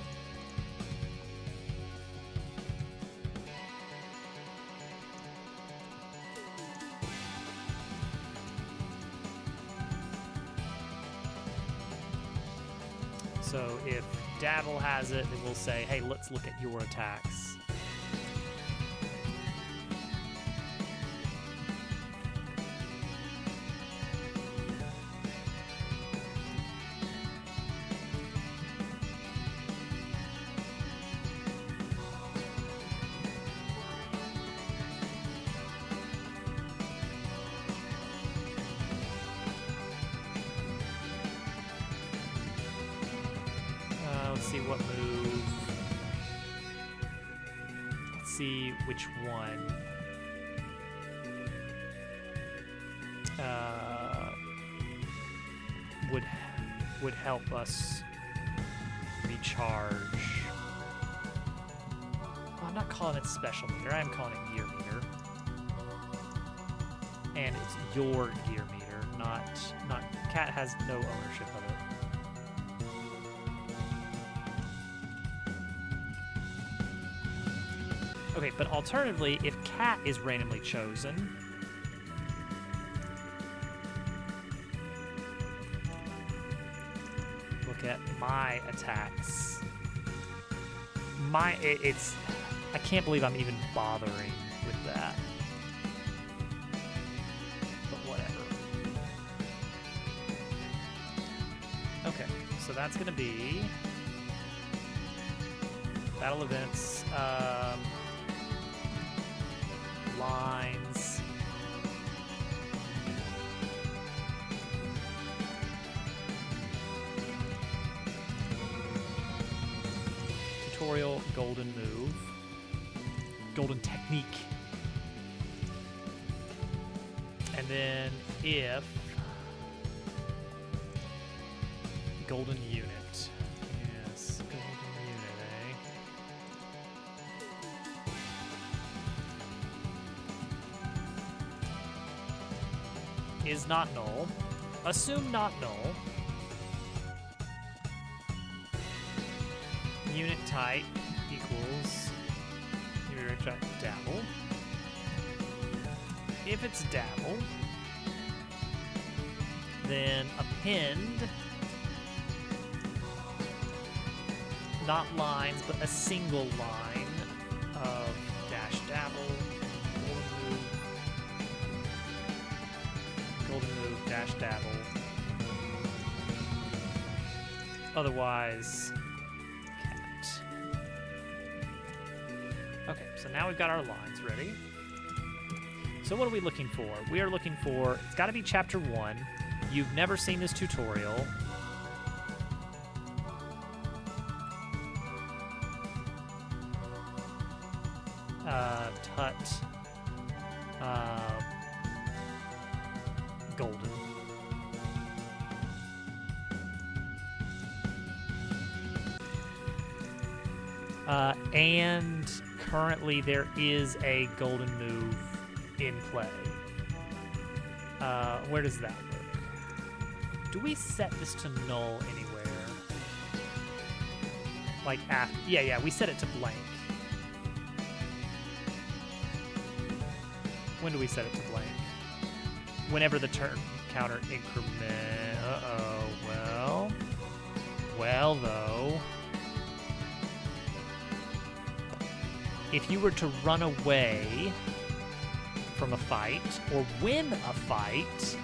So if Dabble has it, it will say, hey, let's look at your attacks. see which one would help us recharge. Well, I'm not calling it special meter. I am calling it gear meter. And it's your gear meter, not Cat has no ownership of it. Okay, but alternatively, if Cat is randomly chosen, look at my attacks. It's I can't believe I'm even bothering with that. But whatever. Okay, so that's gonna be battle events, lines. Tutorial, golden move, golden technique. And then if golden unit. Yes, golden unit, eh? Is not null. Assume not null. Unit type equals dabble. If it's dabble, then append not lines, but a single line of dash dabble, golden move, dash dabble. Otherwise, cat. Okay, so now we've got our lines ready. So what are we looking for? We are looking for, it's got to be chapter 1. You've never seen this tutorial. Tut. Golden. And currently there is a golden move in play. Where does that work? Do we set this to null anywhere? Like after, yeah, we set it to blank. When do we set it to blank? Whenever the turn counter increment. Well though. If you were to run away from a fight or win a fight,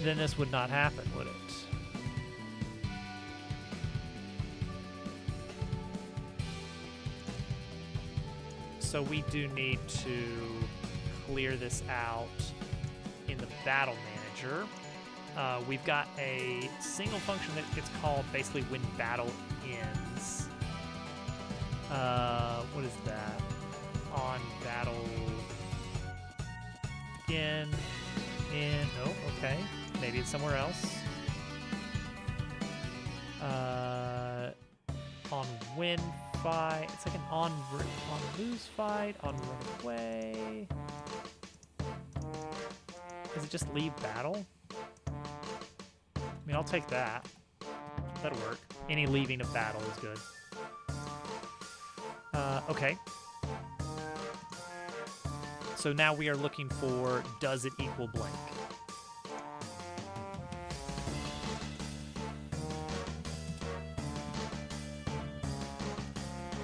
then this would not happen, would it? So we do need to clear this out in the battle manager. We've got a single function that gets called basically when battle ends. What is that? On battle again in, oh, okay. Maybe it's somewhere else. On win fight, it's like an on lose fight, on run away. Does it just leave battle? I mean, I'll take that. That'll work. Any leaving of battle is good. Okay. So now we are looking for, does it equal blank?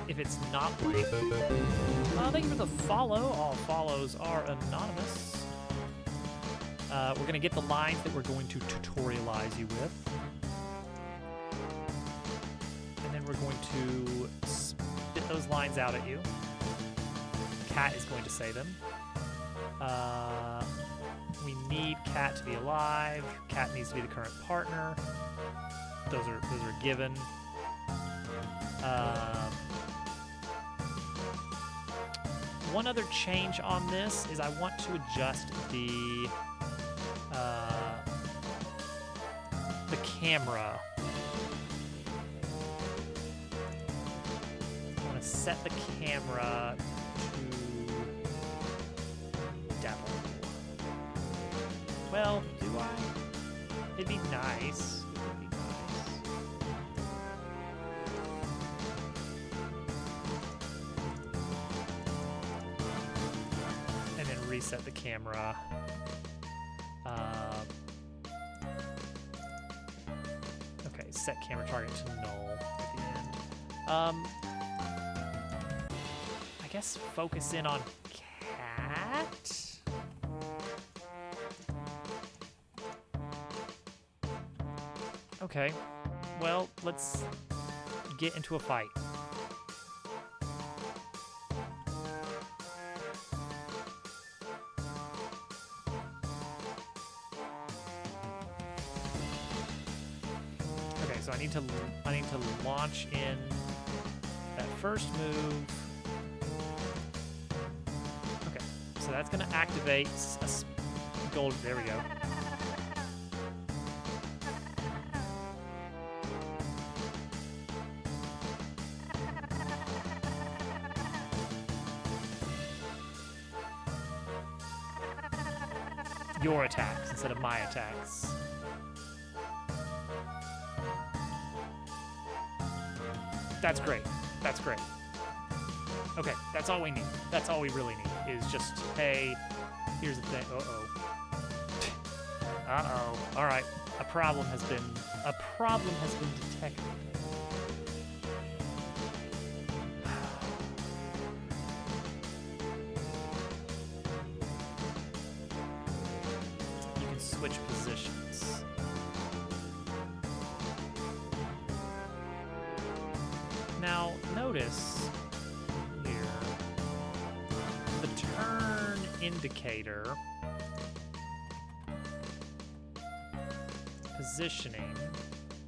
If it's not blank. Thank you for the follow. All follows are anonymous. We're going to get the lines that we're going to tutorialize you with. And then we're going to spit those lines out at you. Cat is going to say them. We need Cat to be alive. Cat needs to be the current partner. Those are given. One other change on this is I want to adjust the camera. I want to set the camera to devil. Well, do I? It'd be nice. It would be nice. And then reset the camera. Okay, set camera target to null at the end. I guess focus in on cat. Okay, well, let's get into a fight. Okay, so I need to launch in that first move. Okay, so that's gonna activate gold. There we go. Your attacks instead of my attacks. That's great. That's great. Okay, that's all we need. That's all we really need is just, hey, here's the thing. Uh-oh. Uh-oh. All right. A problem has been detected. Switch positions. Now, notice here the turn indicator positioning.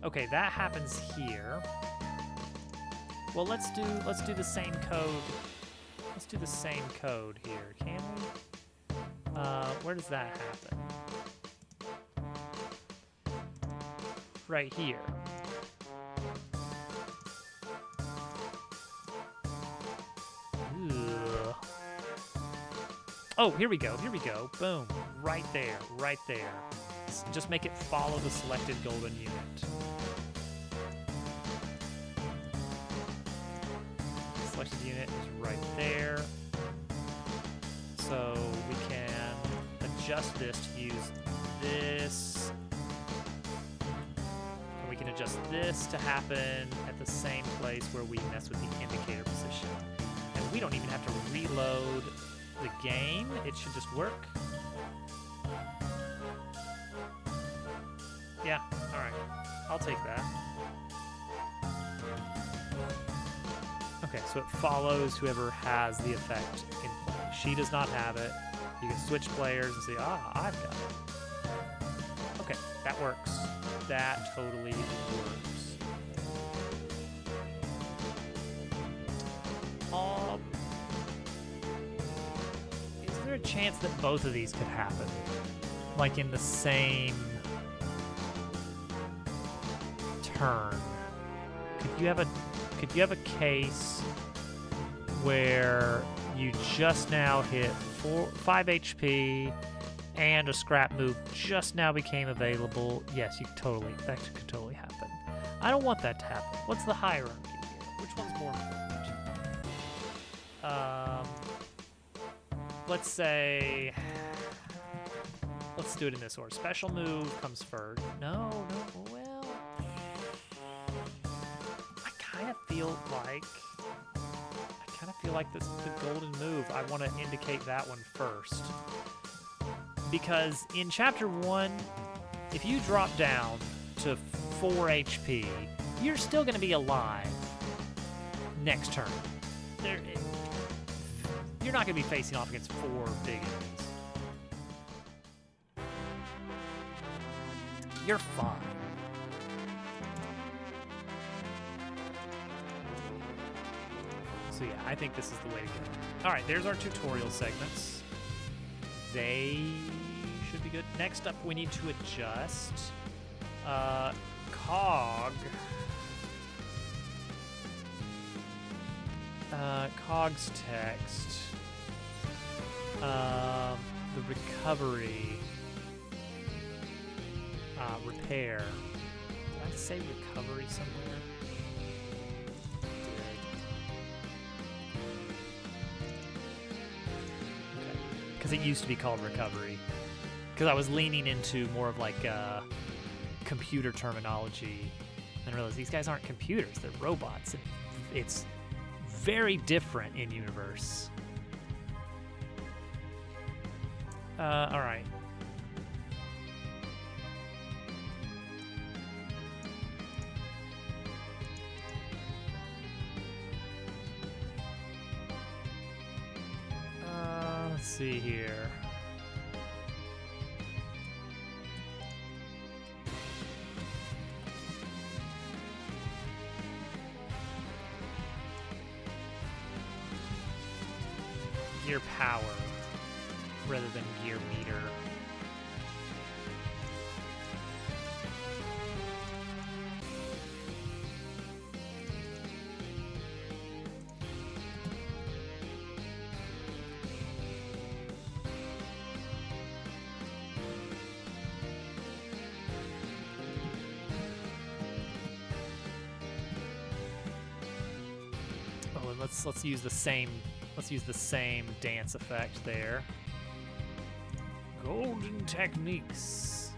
Okay, that happens here. Well, let's do the same code. Let's do the same code here, can we? Where does that happen? Right here. Ugh. Oh, here we go. Boom. Right there. Just make it follow the selected golden unit. Selected unit is right there. So we can adjust this to use this. We can adjust this to happen at the same place where we mess with the indicator position. And we don't even have to reload the game. It should just work. Yeah, all right. I'll take that. Okay, so it follows whoever has the effect in play. She does not have it. You can switch players and say, I've got it. Okay, that works. That totally works. Is there a chance that both of these could happen? Like in the same turn? Could you have a case where you just now hit 5 HP and a scrap move just now became available? Yes, that could totally happen. I don't want that to happen. What's the hierarchy here? Which one's more important? Let's do it in this order. Special move comes first. No, well, I kind of feel like this the golden move. I want to indicate that one first. Because in Chapter 1, if you drop down to 4 HP, you're still going to be alive next turn. You're not going to be facing off against 4 big enemies. You're fine. So yeah, I think this is the way to go. All right, there's our tutorial segments. They should be good. Next up, we need to adjust cog. Cog's text. The recovery. Repair. Did I say recovery somewhere? Because it used to be called recovery. Because I was leaning into more of like computer terminology and realized these guys aren't computers, they're robots. And it's very different in universe. All right. Let's see here. Gear power rather than gear meter. Oh, and let's use the same dance effect there. Golden techniques.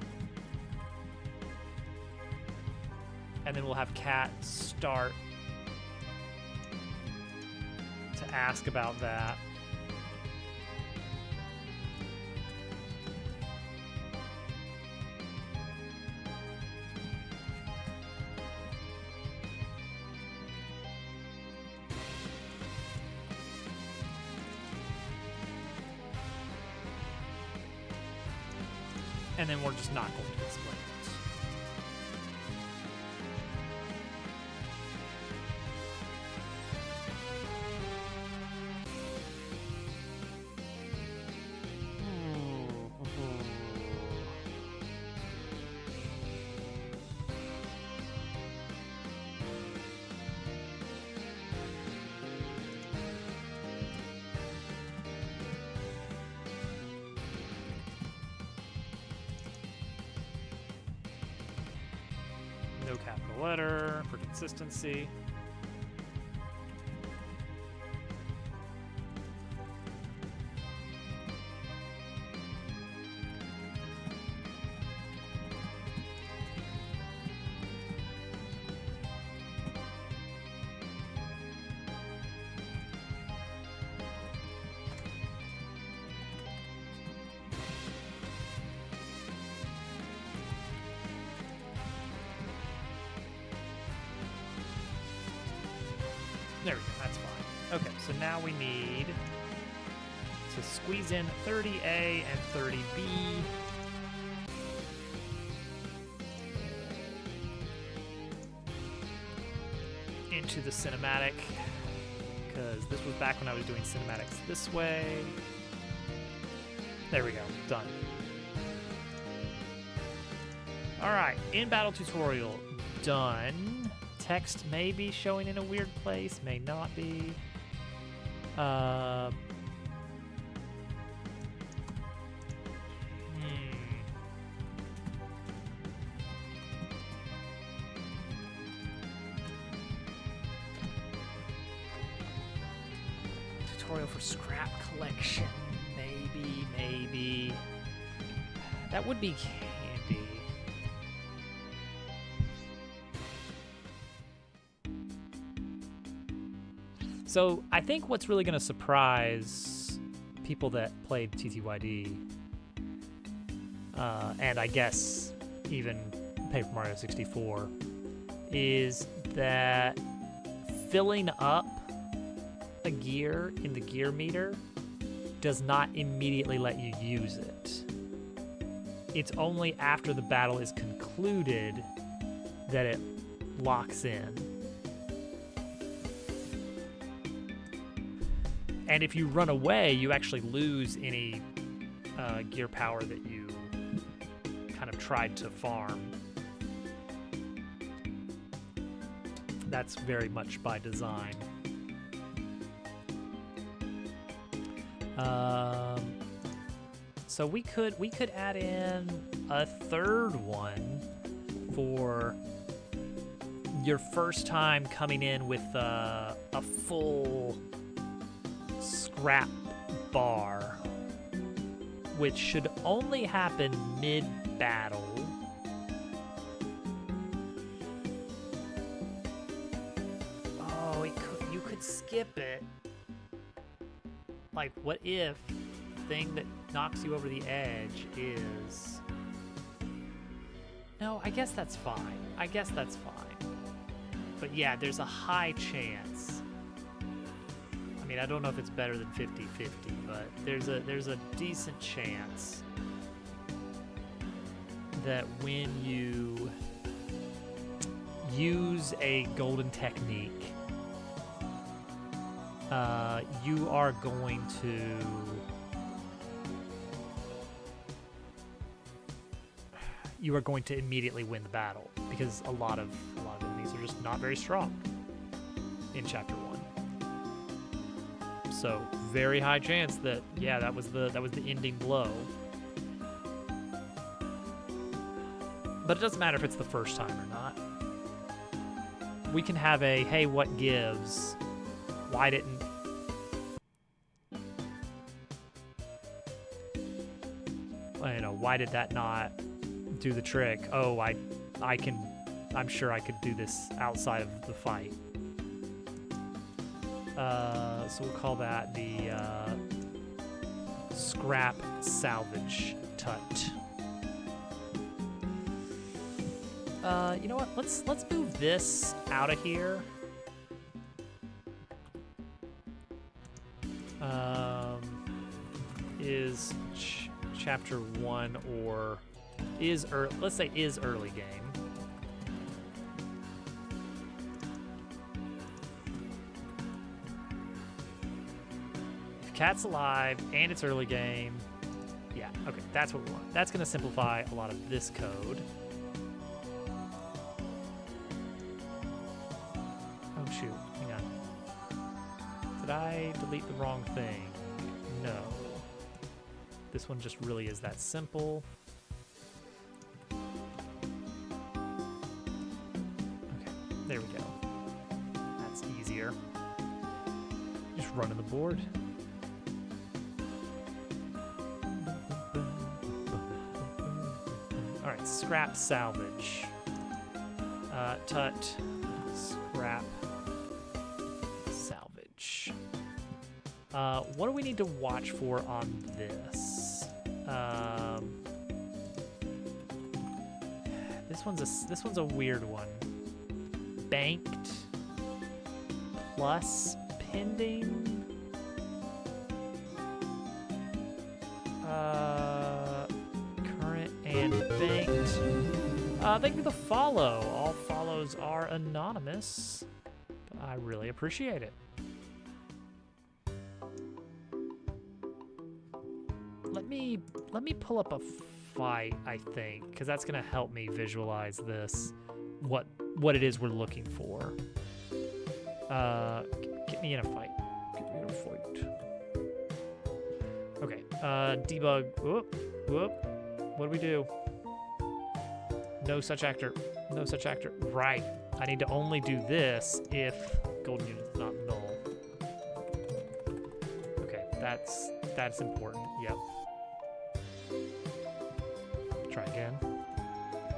And then we'll have Kat start to ask about that. And then we're just not going to explain it. No capital letter for consistency. There we go, that's fine. Okay, so now we need to squeeze in 30A and 30B. Into the cinematic, because this was back when I was doing cinematics this way. There we go, done. All right, in-battle tutorial, done. Text may be showing in a weird place, may not be. Tutorial for scrap collection, maybe. That would be handy. So I think what's really going to surprise people that played TTYD, and I guess even Paper Mario 64, is that filling up a gear in the gear meter does not immediately let you use it. It's only after the battle is concluded that it locks in. And if you run away, you actually lose any gear power that you kind of tried to farm. That's very much by design. So we could add in a third one for your first time coming in with a full scrap bar, which should only happen mid-battle. Oh, you could skip it. Like, what if the thing that knocks you over the edge is... No, I guess that's fine. I guess that's fine. But yeah, there's a high chance. I mean, I don't know if it's better than 50-50, but there's a decent chance that when you use a golden technique, you are going to immediately win the battle, because a lot of enemies are just not very strong in chapter 1. So very high chance that that was the ending blow. But it doesn't matter if it's the first time or not. We can have a hey, what gives? Why didn't why did that not do the trick? Oh, I'm sure I could do this outside of the fight. So we'll call that the scrap salvage tut. You know what? Let's move this out of here. Is chapter 1 or let's say is early game. If Cat's alive and it's early game, yeah, okay, that's what we want. That's gonna simplify a lot of this code. Oh shoot, hang on. Did I delete the wrong thing? No. This one just really is that simple. Okay, there we go. That's easier. Just running the board. All right, scrap salvage. Tut, scrap salvage. What do we need to watch for on this? This one's a weird one. Banked plus pending. Current and banked. Thank you for the follow. All follows are anonymous. I really appreciate it. Let me pull up a fight, I think, because that's gonna help me visualize this, what it is we're looking for. Get me in a fight. Get me in a fight. Okay. Debug. Whoop. What do we do? No such actor. No such actor. Right. I need to only do this if golden unit is not null. Okay, that's important. Yep. Try again.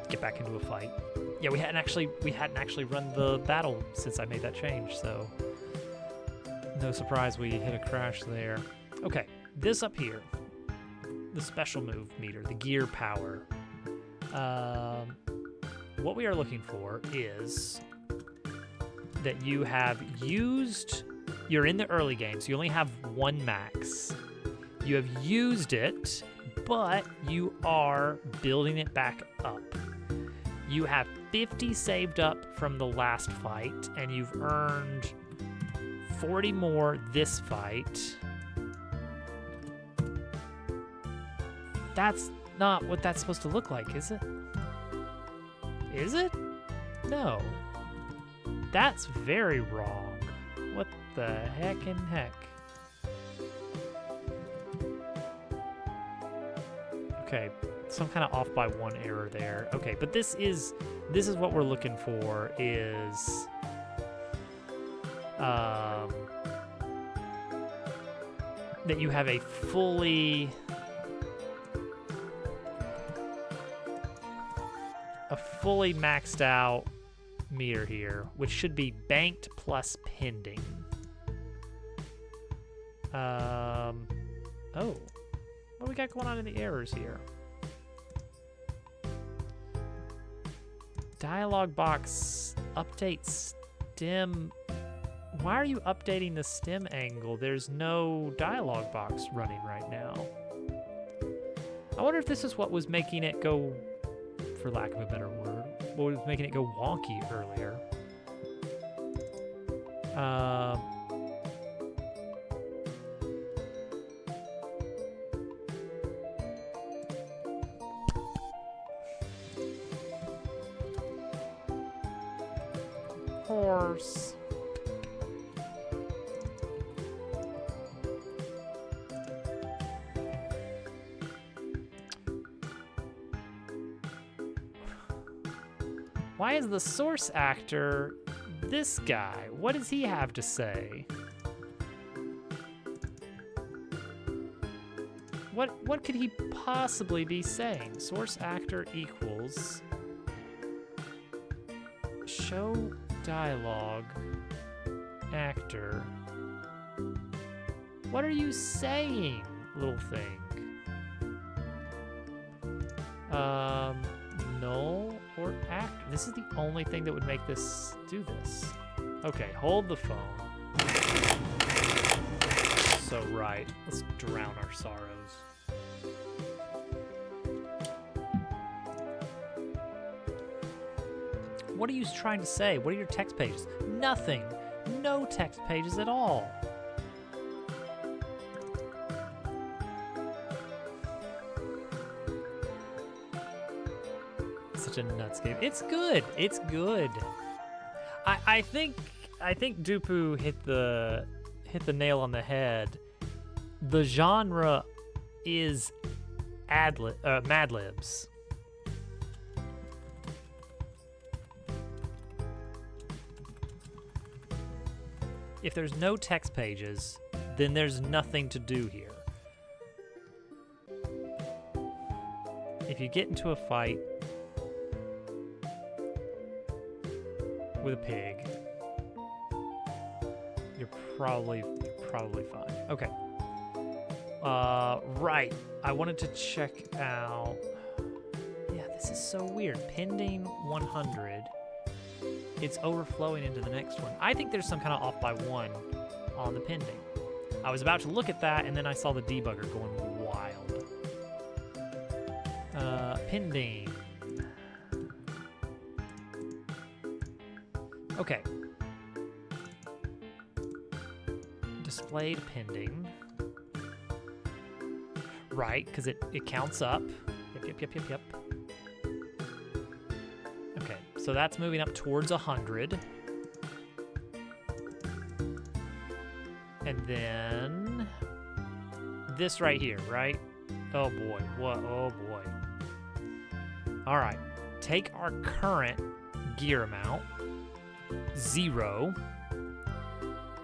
Get back into a fight. Yeah, we hadn't actually run the battle since I made that change, so no surprise we hit a crash there. Okay, this up here, the special move meter, the gear power. What we are looking for is that you have used. You're in the early game, so you only have 1 max. You have used it, but you are building it back up. You have 50 saved up from the last fight, and you've earned 40 more this fight. That's not what that's supposed to look like, is it? Is it? No. That's very wrong. What the heck in heck? Okay, so I'm kind of off by one error there. Okay, but this is what we're looking for is that you have a fully maxed out meter here, which should be banked plus pending. Oh, what do we got going on in the errors here? Dialog box update stem. Why are you updating the stem angle? There's no dialog box running right now. I wonder if this is what was making it go, for lack of a better word, what was making it go wonky earlier. Horse. Why is the source actor this guy? What does he have to say? What could he possibly be saying? Source actor equals show dialogue actor. What are you saying, little thing? Null or actor. This is the only thing that would make this do this. Okay, hold the phone. So right, let's drown our sorrows. What are you trying to say? What are your text pages? Nothing. No text pages at all. Such a nuts game. It's good. It's good. I think Dupu hit the nail on the head. The genre is Mad Libs. If there's no text pages, then there's nothing to do here. If you get into a fight with a pig, you're probably fine. Okay. Right. I wanted to check out. Yeah, this is so weird. Pending 100. It's overflowing into the next one. I think there's some kind of off by one on the pending. I was about to look at that, and then I saw the debugger going wild. Pending. Okay. Displayed pending. Right, because it counts up. Yep. Okay, so that's moving up towards 100. And then this right here, right? Oh boy, what? Oh boy. All right, take our current gear amount, 0.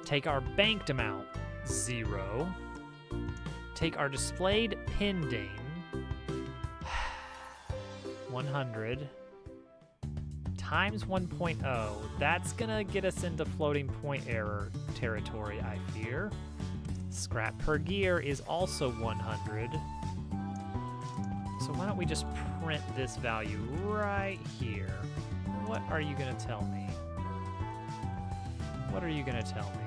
Take our banked amount, 0. Take our displayed pending, 100. Times 1.0, that's gonna get us into floating point error territory, I fear. Scrap per gear is also 100. So why don't we just print this value right here? What are you gonna tell me? What are you gonna tell me?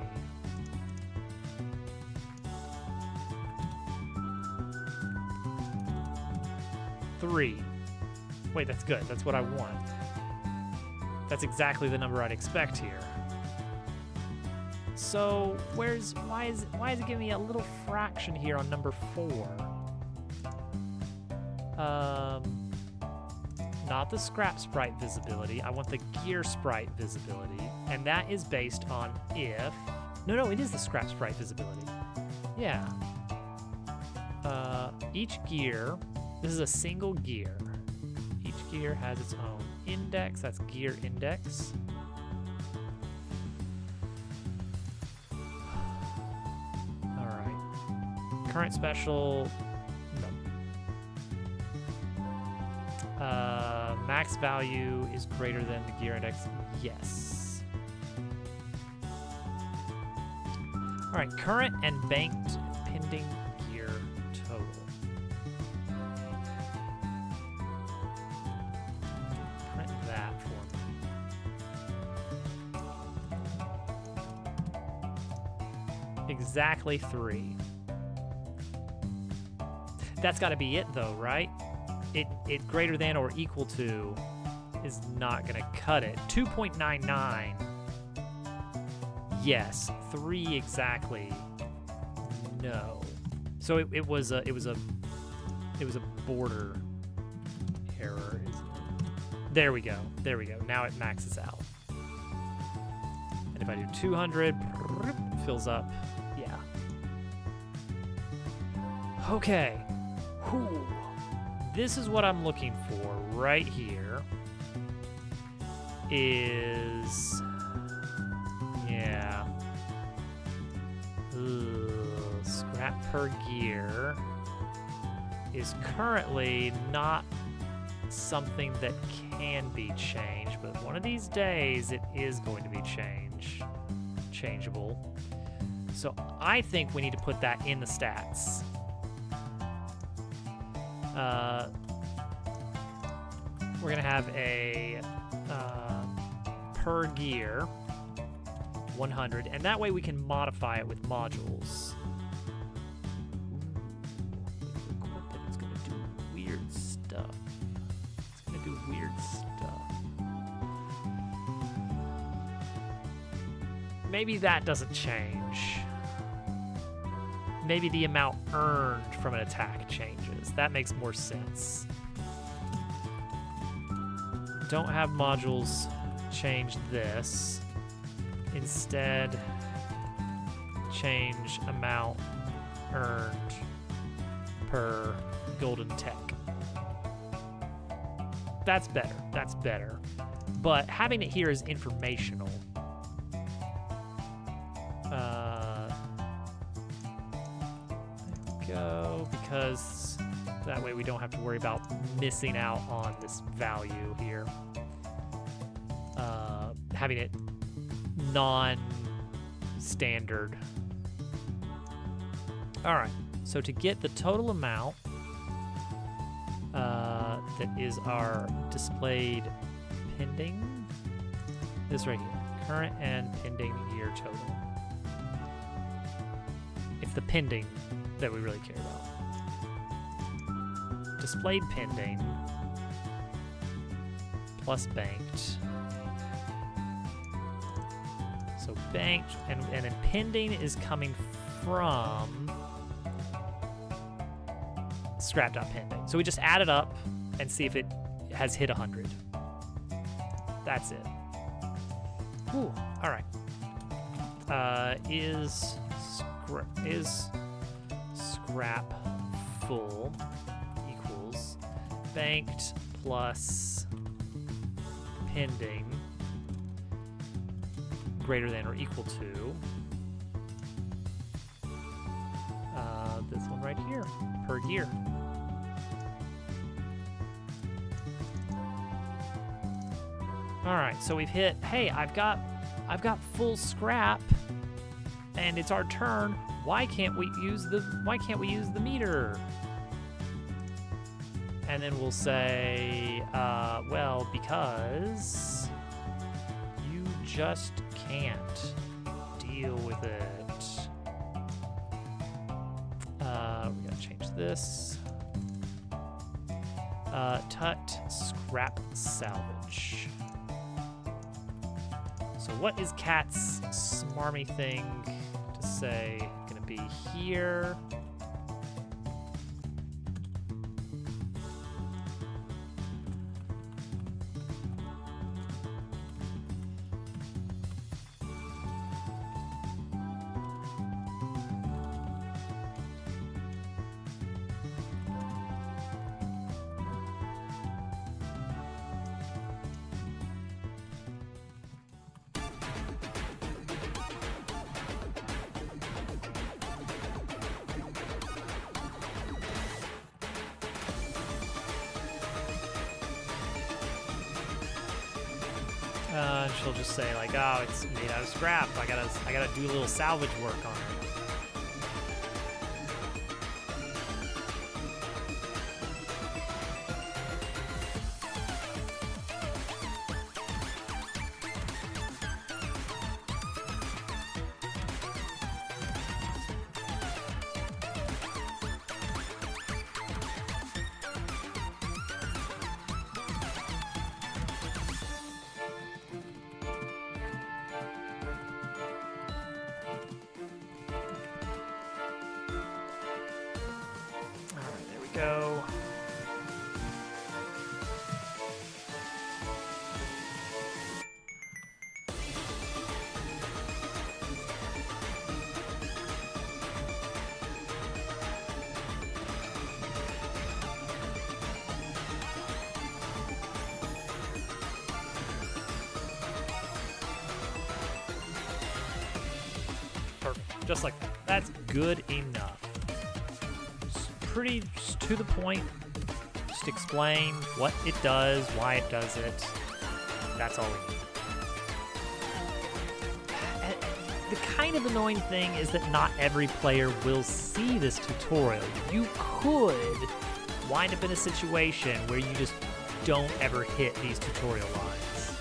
Three. Wait, that's good. That's what I want. That's exactly the number I'd expect here. So why is it giving me a little fraction here on number 4? Not the scrap sprite visibility. I want the gear sprite visibility, and that is based on if. No, it is the scrap sprite visibility. Yeah. Each gear. This is a single gear. Each gear has its own index. That's gear index. All right. Current special. No. Max value is greater than the gear index. Yes. All right. Current and banked pending gear total. That for me. Exactly 3. That's got to be it though, right? It greater than or equal to is not going to cut it. 2.99. Yes. 3 exactly. No. So it was a border error. There we go. Now it maxes out. And if I do 200, fills up. Yeah. Okay. Whew. This is what I'm looking for right here. Is yeah. Ugh, scrap per gear is currently not something that can be changed, but one of these days it is going to be changeable. So I think we need to put that in the stats. We're gonna have a per gear 100, and that way we can modify it with modules. It's gonna do weird stuff. Maybe that doesn't change. Maybe the amount earned from an attack changes. That makes more sense. Don't have modules change this. Instead, change amount earned per golden tech. That's better. But having it here is informational. There we go, because that way we don't have to worry about missing out on this value here. Having it non-standard. All right, so to get the total amount that is our displayed pending, this right here, current and pending year total. It's the pending that we really care about. Displayed pending plus banked. So banked and then pending is coming from scrap.pending. So we just add it up and see if it has hit 100. That's it. Ooh, all right. Is scrap full equals banked plus pending greater than or equal to this one right here, per gear. All right, so we've hit, hey, I've got full scrap and it's our turn. Why can't we use the meter? And then we'll say, well, because you just can't deal with it. We gotta change this. Tut scrap salvage. So what is Cat's smarmy thing to say? Gonna be here. And she'll just say like, "Oh, it's made out of scrap. I gotta do a little salvage work on it." Go. Perfect. Just like that. That's good enough. Pretty to the point. Just explain what it does, why it does it. That's all we need. The kind of annoying thing is that not every player will see this tutorial. You could wind up in a situation where you just don't ever hit these tutorial lines.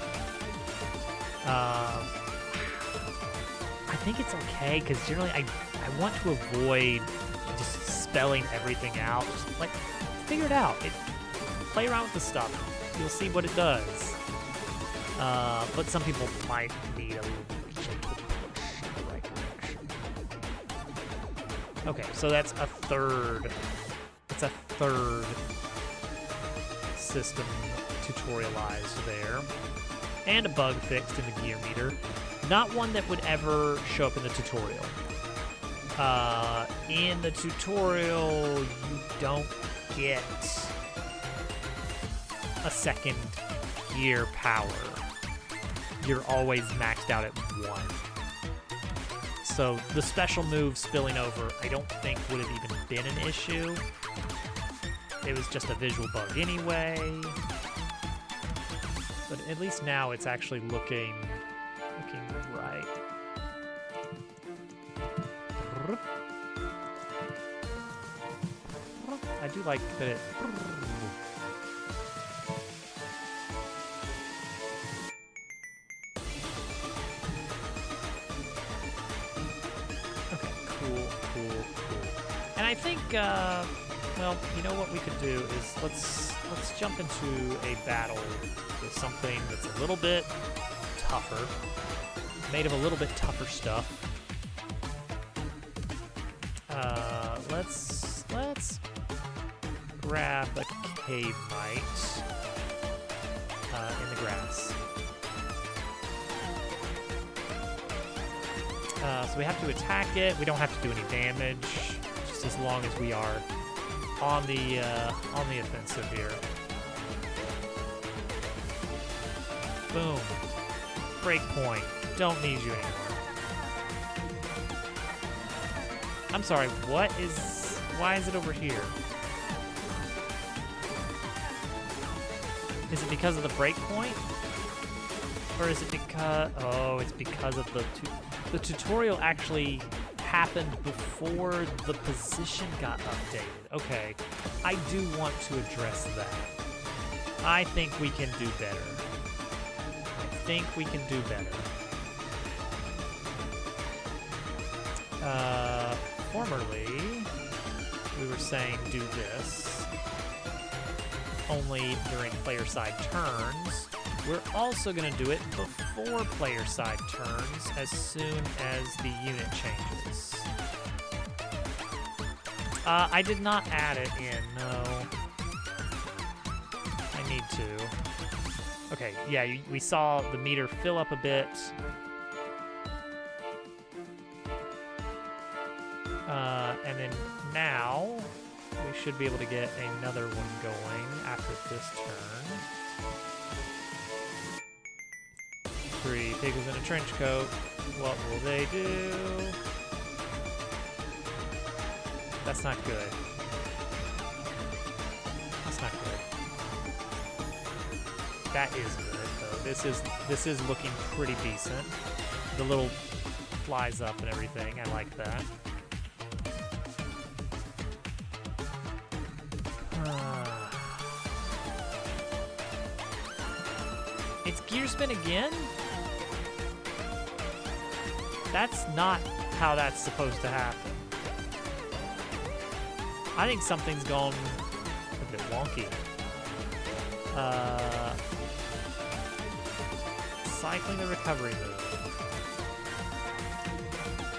I think it's okay, because generally I want to avoid just spelling everything out. Just like figure it out. Play around with the stuff. You'll see what it does. But some people might need a little gentle push in the right direction. Okay, so that's a third. It's a third system tutorialized there, and a bug fixed in the gear meter. Not one that would ever show up in the tutorial. In the tutorial, you don't get a second gear power. You're always maxed out at 1. So the special move spilling over, I don't think would have even been an issue. It was just a visual bug anyway. But at least now it's actually looking right. I do like that it... Okay, cool. And I think, well, you know what we could do is let's jump into a battle with something that's a little bit tougher, made of a little bit tougher stuff. Let's grab a cave mite in the grass. So we have to attack it. We don't have to do any damage, just as long as we are on the offensive here. Boom. Breakpoint. Don't need you anymore. I'm sorry, why is it over here? Is it because of the breakpoint? Or is it because, oh, it's because of the tutorial actually happened before the position got updated. Okay, I do want to address that. I think we can do better. Formerly, we were saying do this only during player side turns. We're also going to do it before player side turns as soon as the unit changes. I did not add it in, no. I need to. Okay, yeah, we saw the meter fill up a bit. And then now, we should be able to get another one going after this turn. 3 pigs in a trench coat. What will they do? That's not good. That's not good. That is good though. This is looking pretty decent. The little flies up and everything. I like that. It's gear spin again? That's not how that's supposed to happen. I think something's gone a bit wonky. Cycling the recovery move.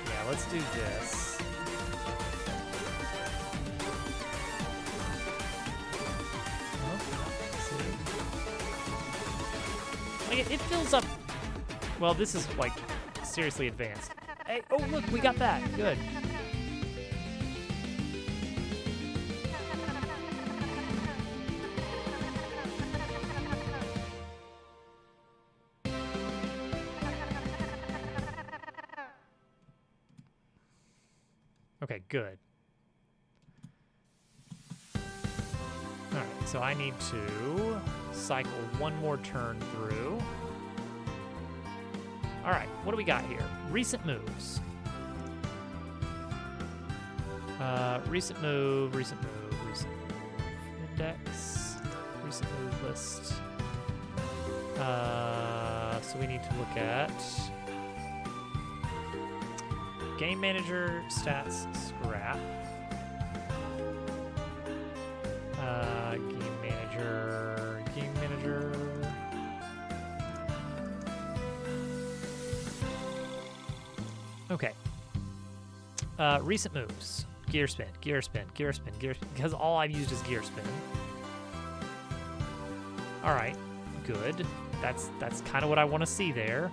Yeah, let's do this. Like it fills up. Well, this is like seriously advanced. Hey, oh look, we got that. Good. Okay, good. Alright, so I need to cycle one more turn through. Alright, what do we got here? Recent moves. Recent move, recent move, recent move. Index, recent move list. So we need to look at Game Manager, Stats, Scrap. Game Manager. Okay. Recent moves. Gear spin, gear spin, gear spin, gear spin. Because all I've used is gear spin. Alright, good. That's kind of what I want to see there.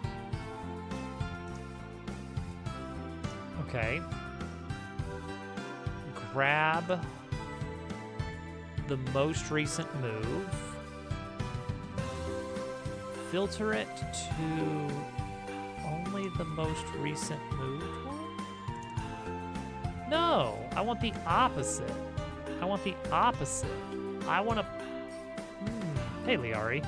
Okay. Grab the most recent move. Filter it to only the most recent moved one? No, I want the opposite. I want the opposite. I want to... Hey, Liari.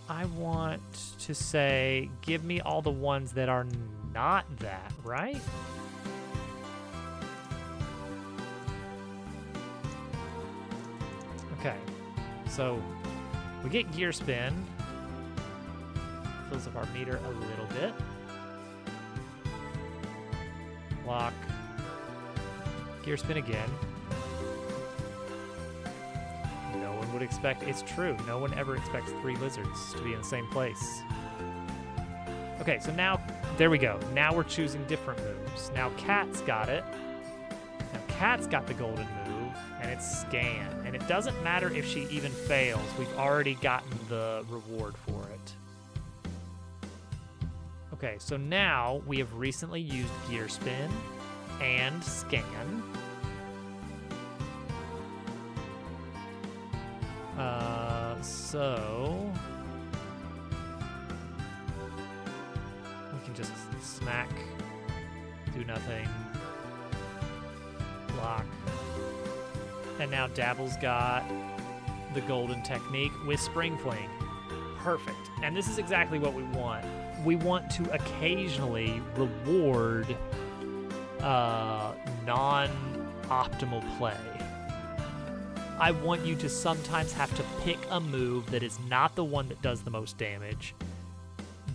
I want to say, give me all the ones that are not that, right? Okay, so we get gear spin. Fills up our meter a little bit. Lock. Gear spin again. No one would expect, it's true, no one ever expects 3 lizards to be in the same place. Okay, so now, there we go. Now we're choosing different moves. Now Kat's got it. Now Kat's got the golden move, and it's scan. And it doesn't matter if she even fails, we've already gotten the reward for it. Okay, so now we have recently used gear spin and scan. So we can just smack, do nothing, block. And now Dabble's got the golden technique with Spring Fling. Perfect. And this is exactly what we want. We want to occasionally reward non-optimal play. I want you to sometimes have to pick a move that is not the one that does the most damage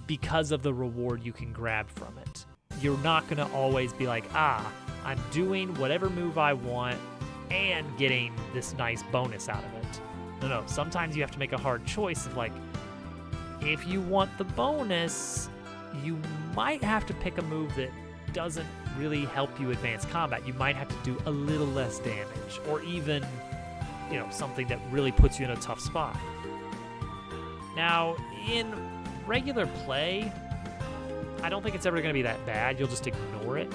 because of the reward you can grab from it. You're not going to always be like, I'm doing whatever move I want, and getting this nice bonus out of it. No, sometimes you have to make a hard choice of like, if you want the bonus, you might have to pick a move that doesn't really help you advance combat. You might have to do a little less damage, or even, something that really puts you in a tough spot. Now, in regular play, I don't think it's ever going to be that bad. You'll just ignore it.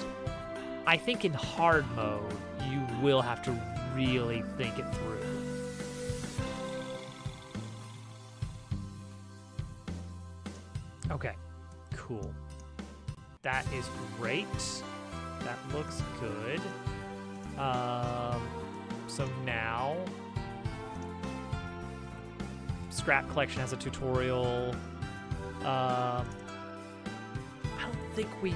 I think in hard mode, you will have to really think it through. Okay, cool. That is great. That looks good. So now, Scrap Collection has a tutorial. I don't think we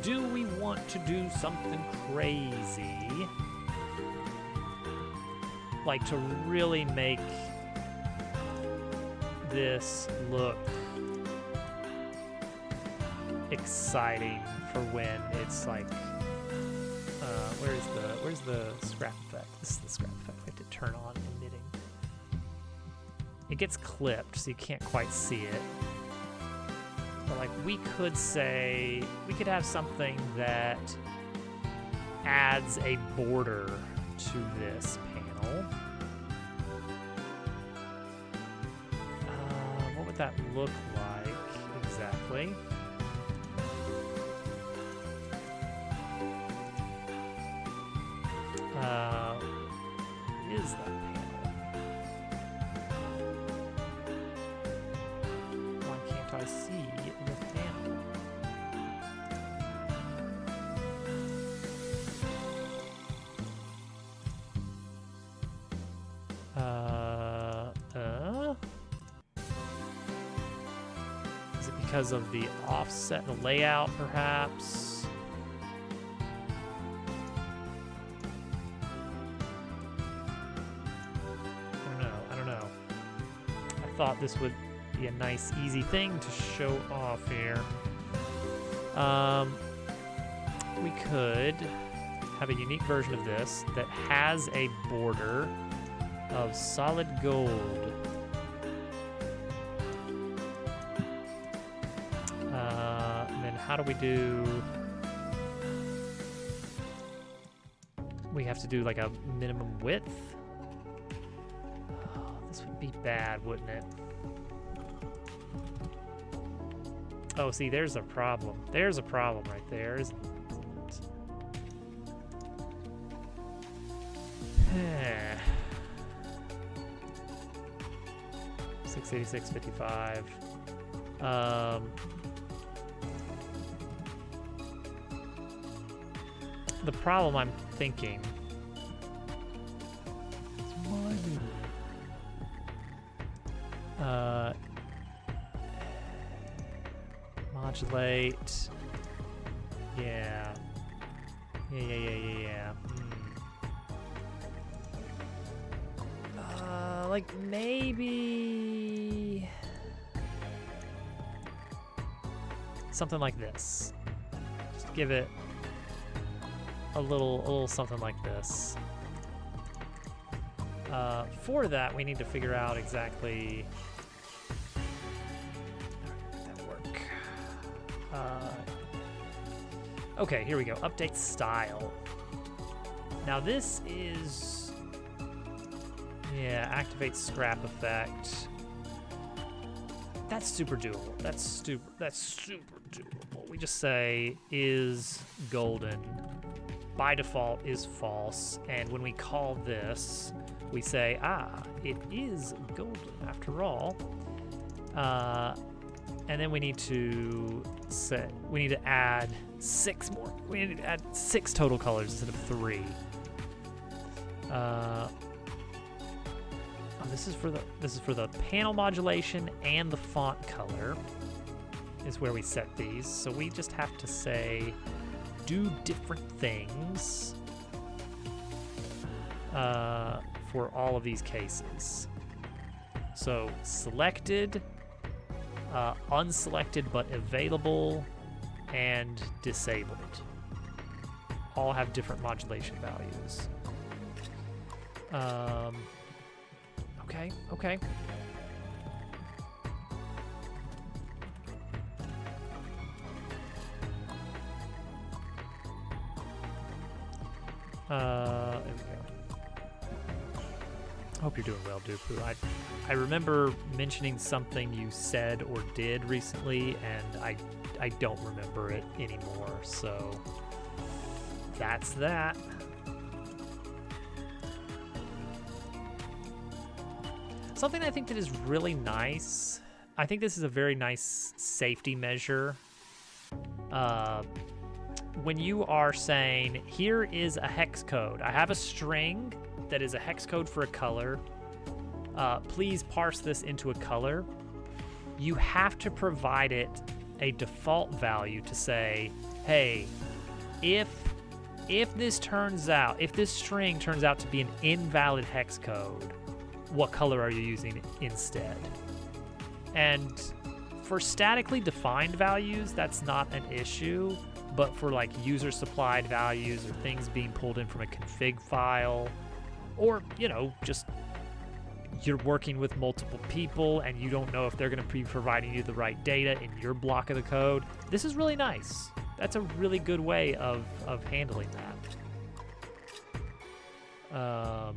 do we want to do something crazy, like to really make this look exciting for when it's like, where's the scrap effect? This is the scrap effect. I have to turn on emitting. It gets clipped, so you can't quite see it. But like, we could have something that adds a border to this panel. What would that look like exactly? Is that panel? Why can't I see the panel? Is it because of the offset, the layout, perhaps? Thought this would be a nice, easy thing to show off here. We could have a unique version of this that has a border of solid gold. And then how do we do... We have to do like a minimum width. This would be bad, wouldn't it? Oh, see, there's a problem. There's a problem right there, isn't it? 686.55. The problem I'm thinking is why modulate. Yeah. Like maybe something like this. Just give it a little something like this. For that, we need to figure out exactly how that work. Okay, here we go. Update style. Now this is, activate scrap effect. That's super doable. That's super doable. We just say is golden. By default is false, and when we call this, we say, it is golden after all. And then we need to add 6 more. We need to add 6 total colors instead of 3. This is for the panel modulation and the font color is where we set these. So we just have to say do different things for all of these cases. So selected, unselected but available, and disabled. all have different modulation values. Okay, okay. There we go. I hope you're doing well, Dupu. I remember mentioning something you said or did recently, and I don't remember it anymore, so that's that. Something I think that is really nice, I think this is a very nice safety measure. When you are saying, here is a hex code, I have a string that is a hex code for a color, please parse this into a color, you have to provide it a default value to say, hey, if this string turns out to be an invalid hex code, what color are you using instead? And for statically defined values, that's not an issue, but for like user supplied values or things being pulled in from a config file, or, you know, just you're working with multiple people and you don't know if they're going to be providing you the right data in your block of the code, this is really nice. That's a really good way of handling that.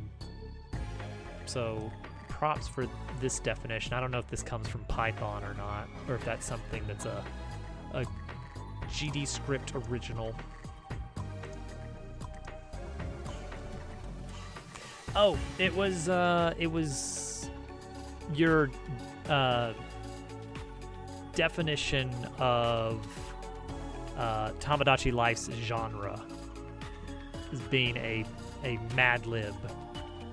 So props for this definition. I don't know if this comes from Python or not, or if that's something that's a GD script original. Oh, it was your definition of Tamagotchi Life's genre as being a Mad Lib,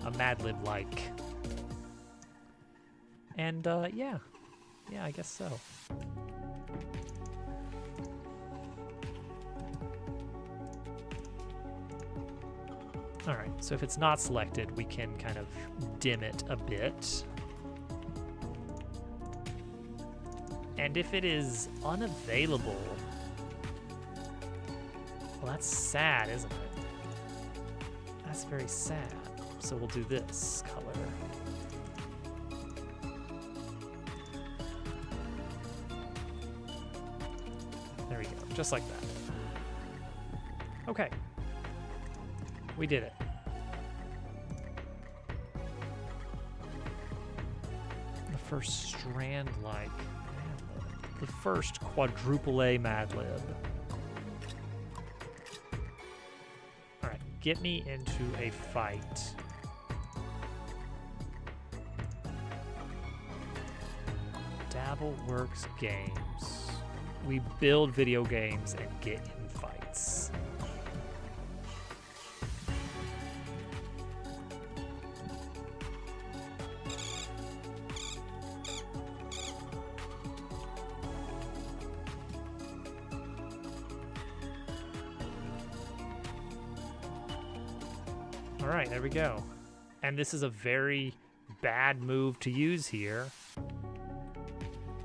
a Mad Lib-like. And yeah, I guess so. All right, so if it's not selected, we can kind of dim it a bit. And if it is unavailable, well, that's sad, isn't it? That's very sad. So we'll do this color. There we go, just like that. Okay. We did it. The first strand-like Mad Lib. The first quadruple A Mad Lib. Alright, get me into a fight. Dabbleworks Games. We build video games and get in fights. All right, there we go. And this is a very bad move to use here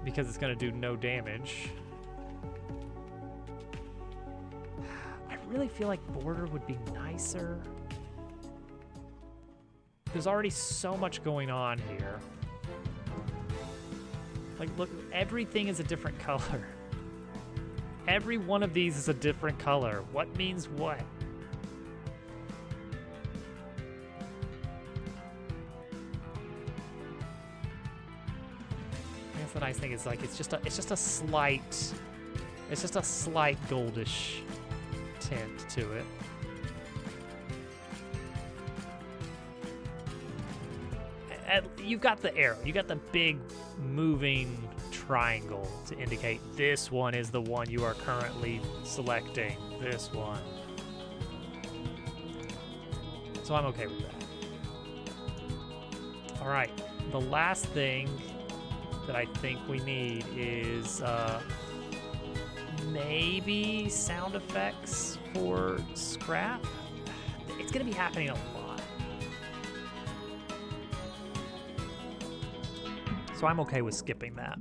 because it's going to do no damage. I really feel like border would be nicer. There's already so much going on here. Like, look, everything is a different color. Every one of these is a different color. What means what? The nice thing is, like, it's just a slight goldish tint to it. You've got the arrow, you got the big moving triangle to indicate this one is the one you are currently selecting. This one. So I'm okay with that. All right, the last thing that I think we need is maybe sound effects for scrap. It's gonna be happening a lot. So I'm okay with skipping that.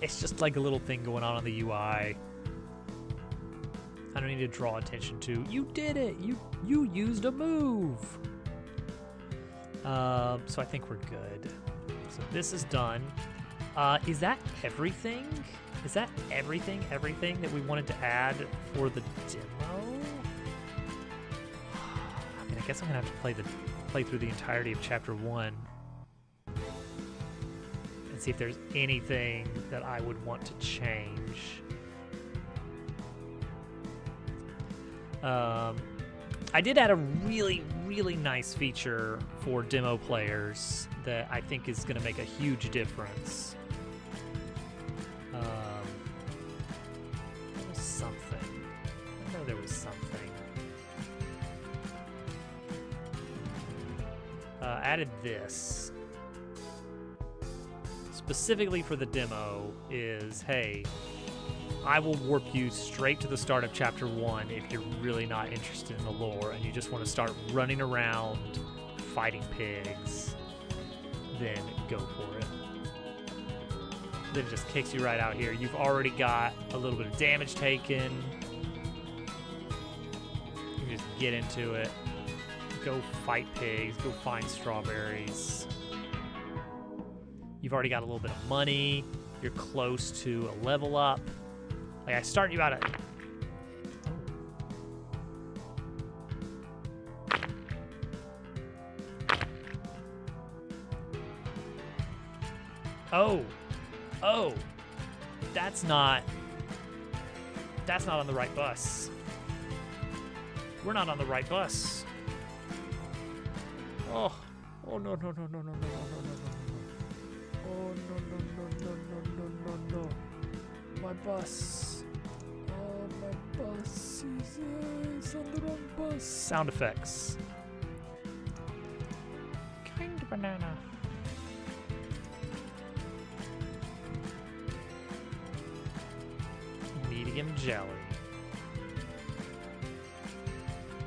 It's just like a little thing going on the UI. I don't need to draw attention to. You did it. You used a move. So I think we're good. So this is done. Is that everything? Is that everything that we wanted to add for the demo? I mean, I guess I'm gonna have to play through the entirety of chapter 1 and see if there's anything that I would want to change. I did add a really, really nice feature for demo players that I think is going to make a huge difference. There was something. I know there was something. Added this. Specifically for the demo is, hey, I will warp you straight to the start of chapter 1 if you're really not interested in the lore and you just want to start running around fighting pigs. Then go for it. Then it just kicks you right out here. You've already got a little bit of damage taken. You can just get into it. Go fight pigs. Go find strawberries. You've already got a little bit of money. You're close to a level up. Like, I start you out at... Oh. Oh. That's not on the right bus. We're not on the right bus. Oh. Oh, no, no, no, no, no, no, no, no, no, no. Oh, no, no, no, no, no, no, no, no. My bus. Oh, my bus is on the wrong bus. Sound effects. Kind banana. Medium jelly.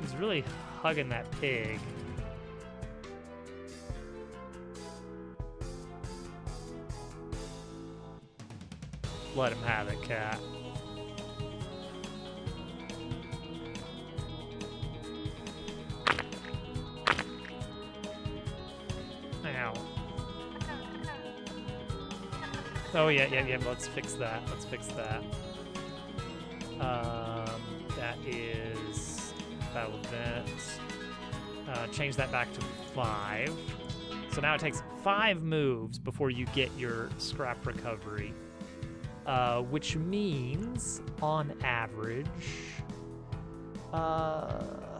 He's really hugging that pig. Let him have it, cat. Ow. Oh, yeah, let's fix that. Let's fix that. That is battle event. Change that back to 5. So now it takes 5 moves before you get your scrap recovery. Which means, on average, how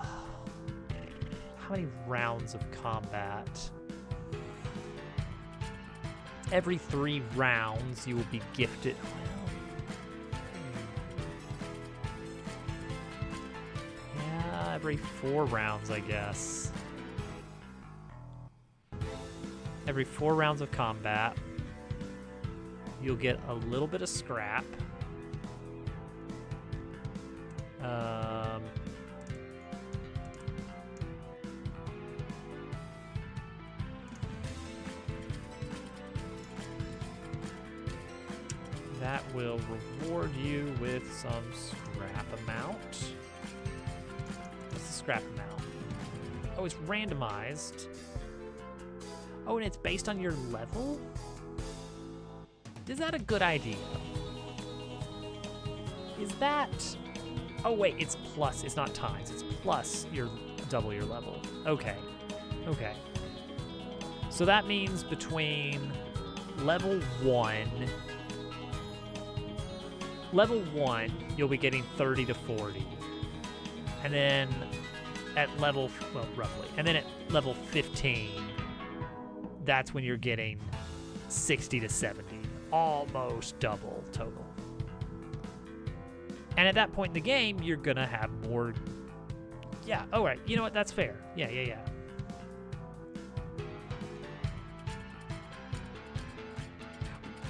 many rounds of combat? Every 3 rounds, you will be gifted. Yeah, every 4 rounds, I guess. Every 4 rounds of combat, you'll get a little bit of scrap. That will reward you with some scrap amount. What's the scrap amount? Oh, it's randomized. Oh, and it's based on your level? Is that a good idea? Is that... Oh, wait, it's plus. It's not times. It's plus your double your level. Okay. Okay. So that means between level 1... Level 1, you'll be getting 30 to 40. And then at level... Well, roughly. And then at level 15, that's when you're getting 60 to 70. Almost double total. And at that point in the game, you're gonna have more... Yeah, all right, you know what, that's fair. Yeah.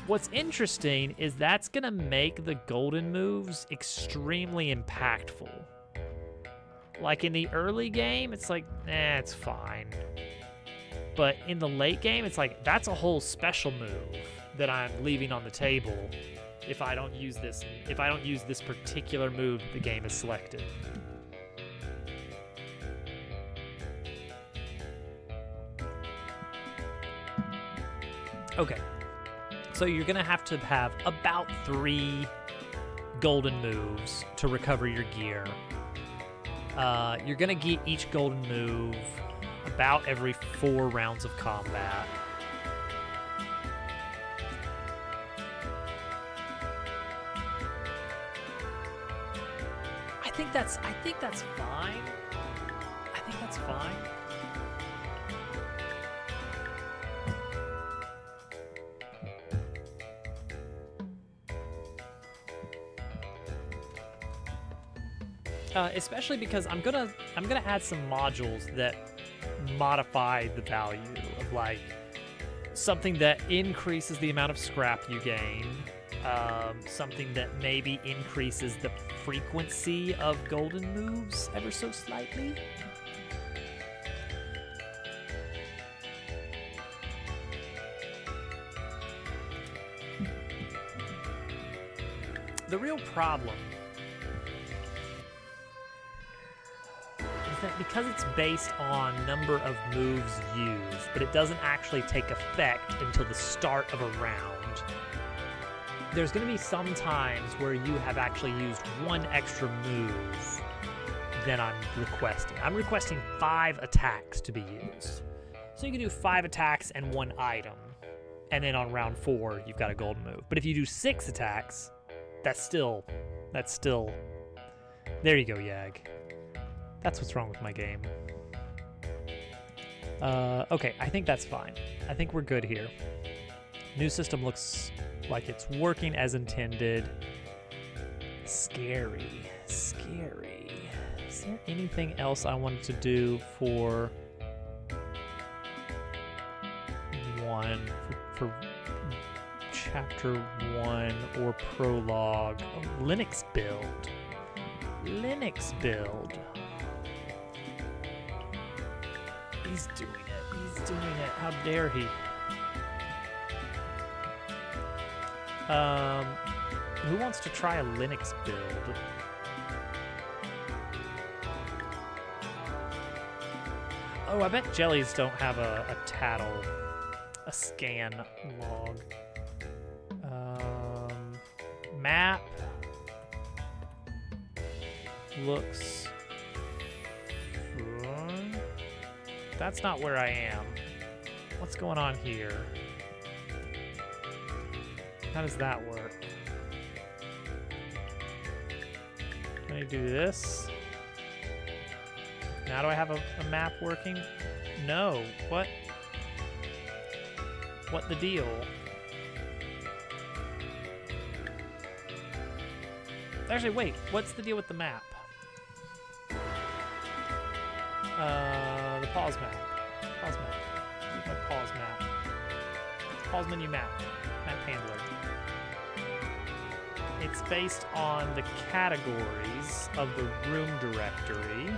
What's interesting is that's gonna make the golden moves extremely impactful. Like in the early game, it's like, it's fine. But in the late game, it's like, that's a whole special move that I'm leaving on the table if I don't use this particular move the game is selected. Okay, so you're gonna have to have about 3 golden moves to recover your gear. You're gonna get each golden move about every 4 rounds of combat. I think that's fine. I think that's fine. Especially because I'm gonna add some modules that modify the value of like something that increases the amount of scrap you gain, something that maybe increases the frequency of golden moves ever so slightly. The real problem that because it's based on number of moves used, but it doesn't actually take effect until the start of a round, there's going to be some times where you have actually used 1 extra move than I'm requesting. I'm requesting 5 attacks to be used. So you can do 5 attacks and 1 item, and then on round 4, you've got a golden move. But if you do 6 attacks, that's still, there you go, Yag. That's what's wrong with my game. Okay, I think that's fine. I think we're good here. New system looks like it's working as intended. Scary. Is there anything else I wanted to do for chapter 1 or prologue? Oh, Linux build. He's doing it. How dare he? Who wants to try a Linux build? Oh, I bet jellies don't have a tattle, a scan log. Map looks fun. That's not where I am. What's going on here? How does that work? Can I do this? Now do I have a map working? No. What? What the deal? Actually, wait. What's the deal with the map? The pause map. Where's my pause map? Pause menu map. Map handler. It's based on the categories of the room directory.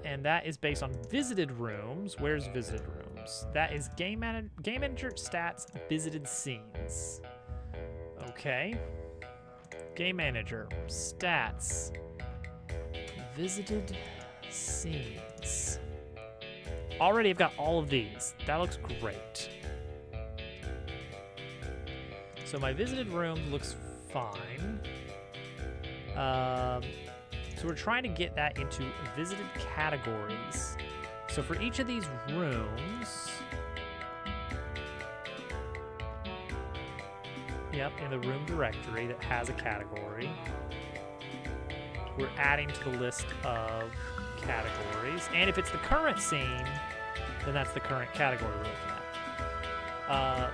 And that is based on visited rooms. Where's visited rooms? That is game manager stats visited scenes. Okay. Game manager stats visited scenes. Already I've got all of these. That looks great. So my visited room looks fine. So we're trying to get that into visited categories. So for each of these rooms, yep, in the room directory that has a category, we're adding to the list of categories. And if it's the current scene, then that's the current category we're looking at.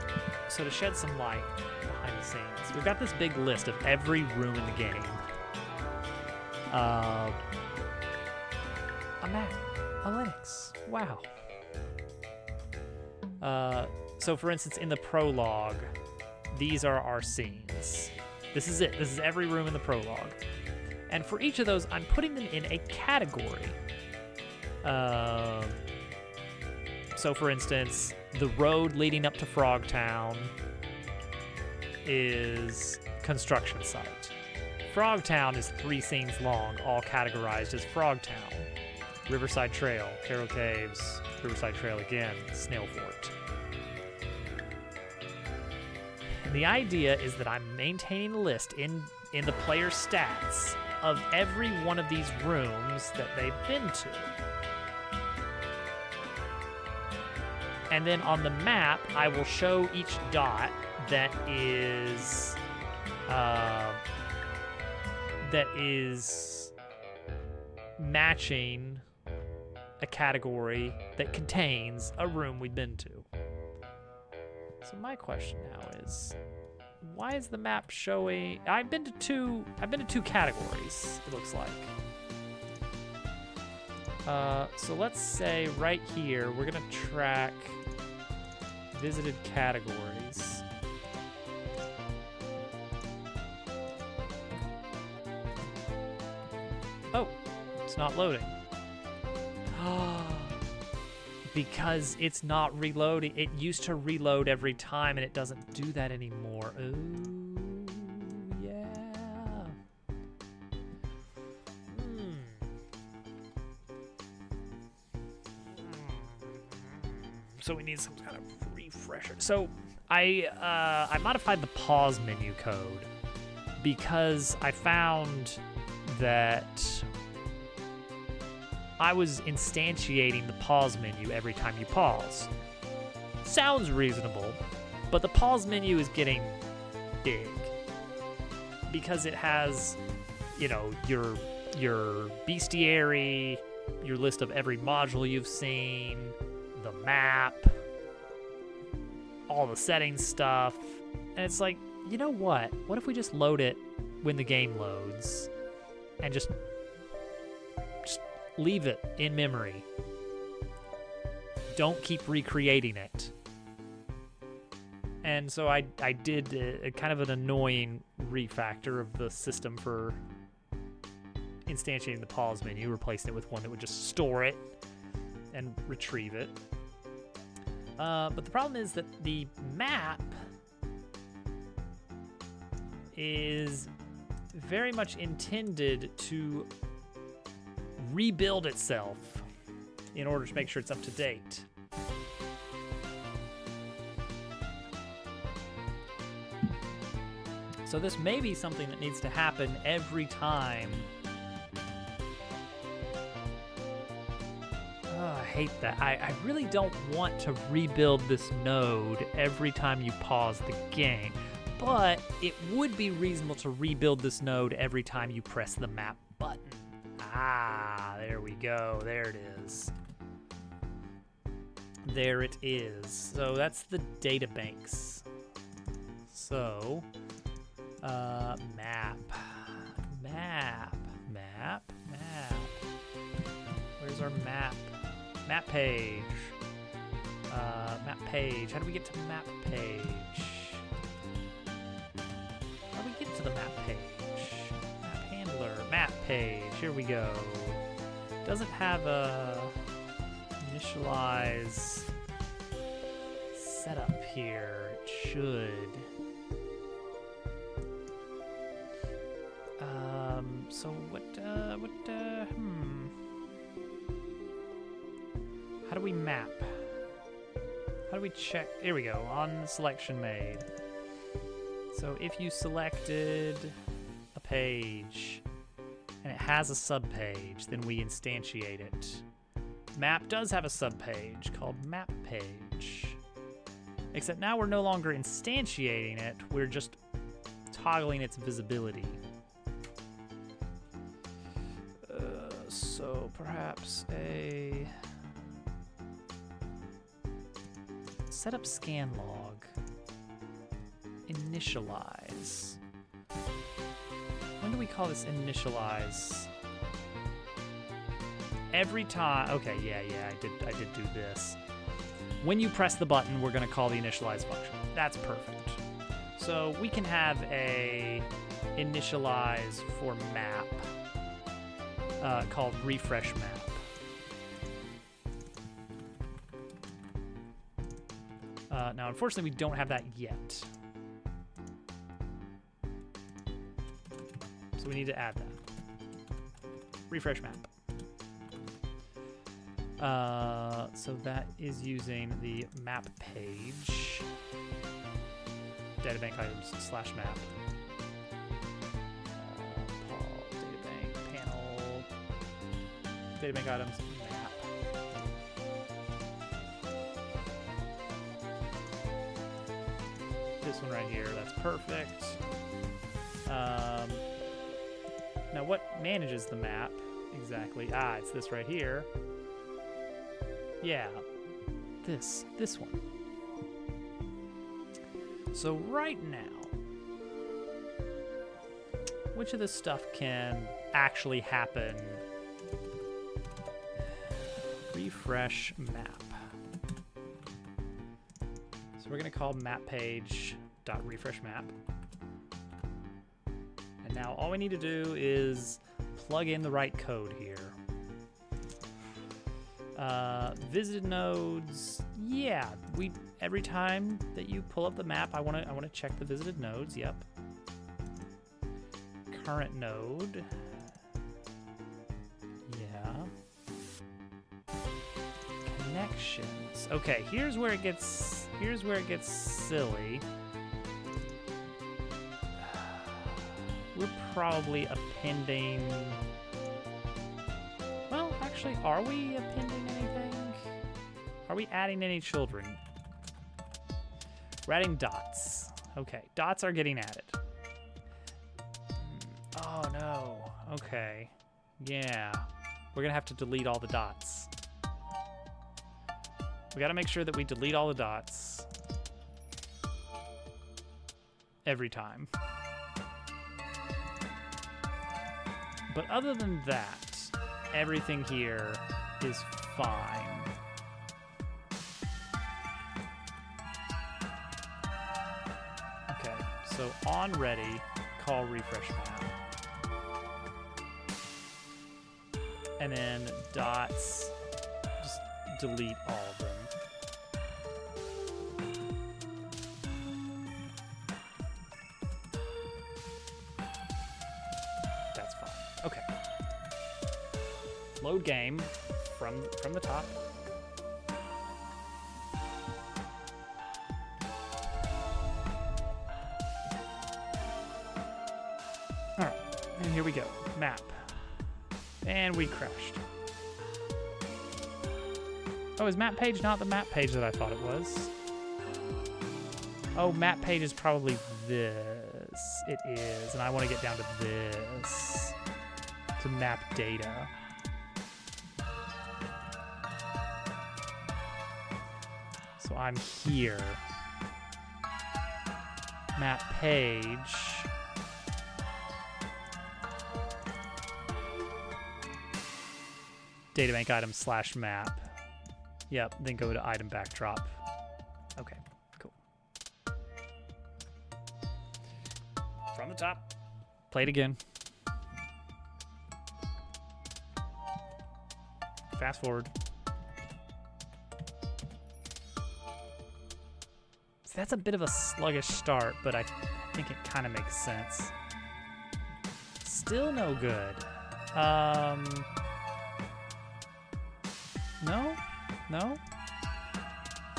So to shed some light behind the scenes, we've got this big list of every room in the game. A Mac, a Linux, wow. So for instance, in the prologue, these are our scenes. This is it. This is every room in the prologue. And for each of those, So for instance, the road leading up to Frogtown is construction site. Frogtown is 3 scenes long, all categorized as Frogtown. Riverside Trail, Carroll Caves, Riverside Trail again, Snail Fort. And the idea is that I'm maintaining a list in the player's stats of every one of these rooms that they've been to. And then on the map, I will show each dot that is matching a category that contains a room we've been to. So my question now is, why is the map showing? I've been to two categories, it looks like. So let's say right here we're gonna track visited categories. Oh, it's not loading. Because it's not reloading. It used to reload every time and it doesn't do that anymore. Oh, yeah. So we need some kind of refresher. So I modified the pause menu code because I found that I was instantiating the pause menu every time you pause. Sounds reasonable, but the pause menu is getting big because it has, you know, your bestiary, your list of every module you've seen, the map, all the settings stuff, and it's like, you know what? What if we just load it when the game loads and just leave it in memory. Don't keep recreating it. And so I did a kind of an annoying refactor of the system for instantiating the pause menu, replacing it with one that would just store it and retrieve it. But the problem is that the map is very much intended to rebuild itself in order to make sure it's up to date. So this may be something that needs to happen every time. Oh, I hate that. I really don't want to rebuild this node every time you pause the game, but it would be reasonable to rebuild this node every time you press the map button. Ah, there we go. There it is. There it is. So that's the data banks. So, map. Where's our map? Map page. Map page. How do we get to map page? How do we get to the map page? Map page, here we go. Doesn't have a initialize setup here. It should. So how do we map? How do we check? Here we go, on selection made. So if you selected a page, and it has a subpage, then we instantiate it. Map does have a subpage called map page. Except now we're no longer instantiating it, we're just toggling its visibility. So perhaps a setup scan log. Initialize. When do we call this initialize? Every time. Okay, yeah, I did do this. When you press the button, we're going to call the initialize function. That's perfect. So we can have a initialize for map called refresh map. Now, unfortunately, we don't have that yet. So we need to add that. Refresh map. So that is using the map page. Databank items / map. Databank panel. Databank items map. This one right here, that's perfect. Now what manages the map exactly? It's this right here. Yeah, this one. So right now, which of this stuff can actually happen? Refresh map. So we're gonna call map page .refresh map. And now all we need to do is plug in the right code here. Visited nodes. Yeah, every time that you pull up the map, I want to check the visited nodes. Yep. Current node. Yeah. Connections. Okay, here's where it gets silly. We're probably appending. Well, actually, are we appending anything? Are we adding any children? We're adding dots. Okay, dots are getting added. Oh no. Okay. Yeah. We're gonna have to delete all the dots. We gotta make sure that we delete all the dots every time. But other than that, everything here is fine. Okay, so on ready, call refresh map. And then dots, just delete all of them. That's fine. Okay. Load game from the top. All right, and here we go. Map. And we crashed. Oh, is map page not the map page that I thought it was? Oh, map page is probably this. It is, and I want to get down to this. To map data. So I'm here. Map page. Databank item / map. Yep, then go to item backdrop. Okay, cool. From the top. Play it again. Fast forward. So that's a bit of a sluggish start, but I think it kind of makes sense. Still no good. No? No?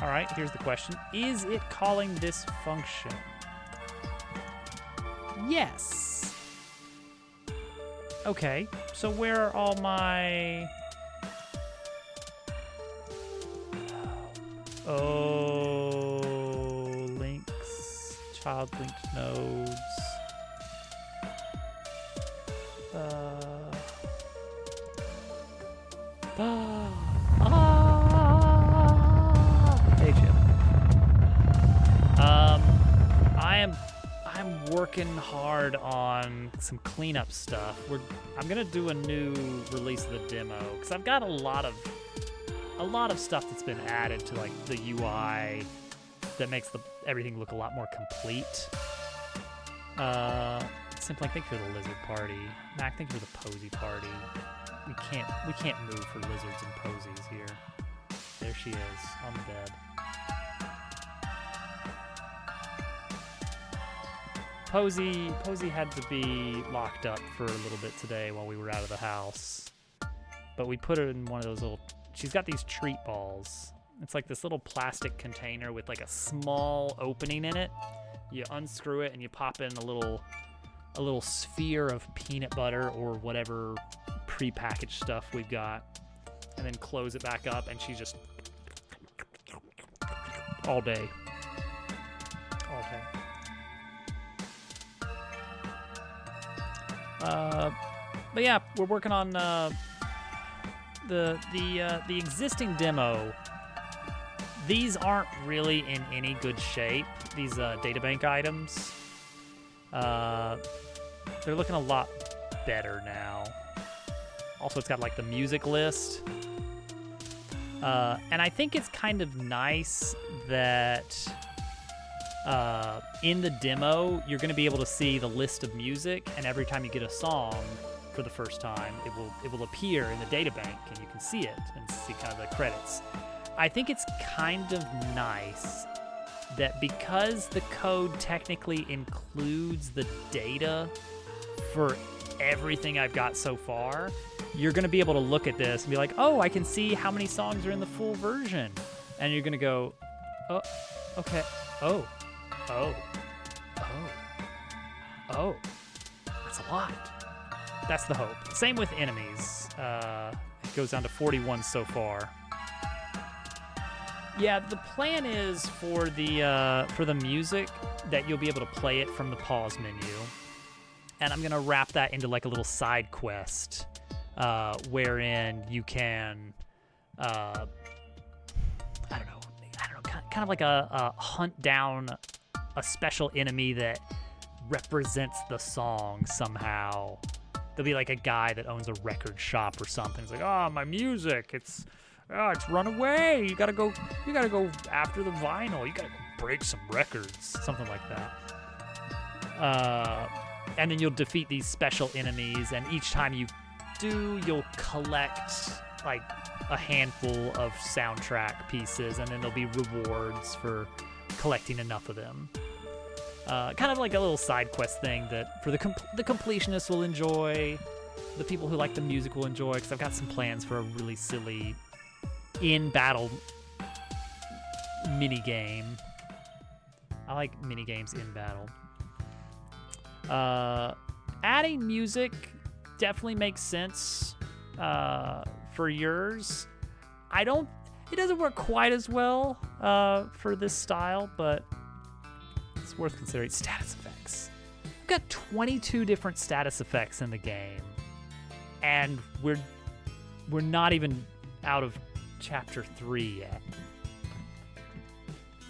All right, here's the question. Is it calling this function? Yes. Okay, so where are all my... Oh, links, child linked nodes. Hey, Jim. I'm working hard on some cleanup stuff. I'm gonna do a new release of the demo because I've got a lot of stuff that's been added to like the UI that makes everything look a lot more complete. Simply thank you for the lizard party. Mac, thank you for the posy party. We can't move for lizards and posies here. There she is on the bed. Posey had to be locked up for a little bit today while we were out of the house. But we put her in one of those little... She's got these treat balls. It's like this little plastic container with like a small opening in it. You unscrew it and you pop in a little sphere of peanut butter or whatever prepackaged stuff we've got, and then close it back up, and she's just all day. But yeah, we're working on the existing demo. These aren't really in any good shape. These databank items. They're looking a lot better now. Also, it's got like the music list. And I think it's kind of nice that in the demo, you're going to be able to see the list of music, and every time you get a song for the first time, it will appear in the databank, and you can see it and see kind of the credits. I think it's kind of nice that because the code technically includes the data for everything I've got so far, you're going to be able to look at this and be like, oh, I can see how many songs are in the full version. And you're going to go, oh, okay, oh, that's a lot. That's the hope. Same with enemies. It goes down to 41 so far. Yeah, the plan is for the music that you'll be able to play it from the pause menu, and I'm gonna wrap that into like a little side quest, wherein you can, I don't know, kind of like a hunt down a special enemy that represents the song somehow. There'll be like a guy that owns a record shop or something. It's like, oh, my music, it's run away. You gotta go after the vinyl. You gotta go break some records, something like that. And then you'll defeat these special enemies, and each time you do, you'll collect like a handful of soundtrack pieces, and then there'll be rewards for collecting enough of them. Kind of like a little side quest thing that for the completionists will enjoy, the people who like the music will enjoy, because I've got some plans for a really silly in-battle mini-game. I like mini-games in battle. Adding music definitely makes sense for yours. It doesn't work quite as well for this style, but it's worth considering. Status effects. We've got 22 different status effects in the game, and we're not even out of chapter 3 yet.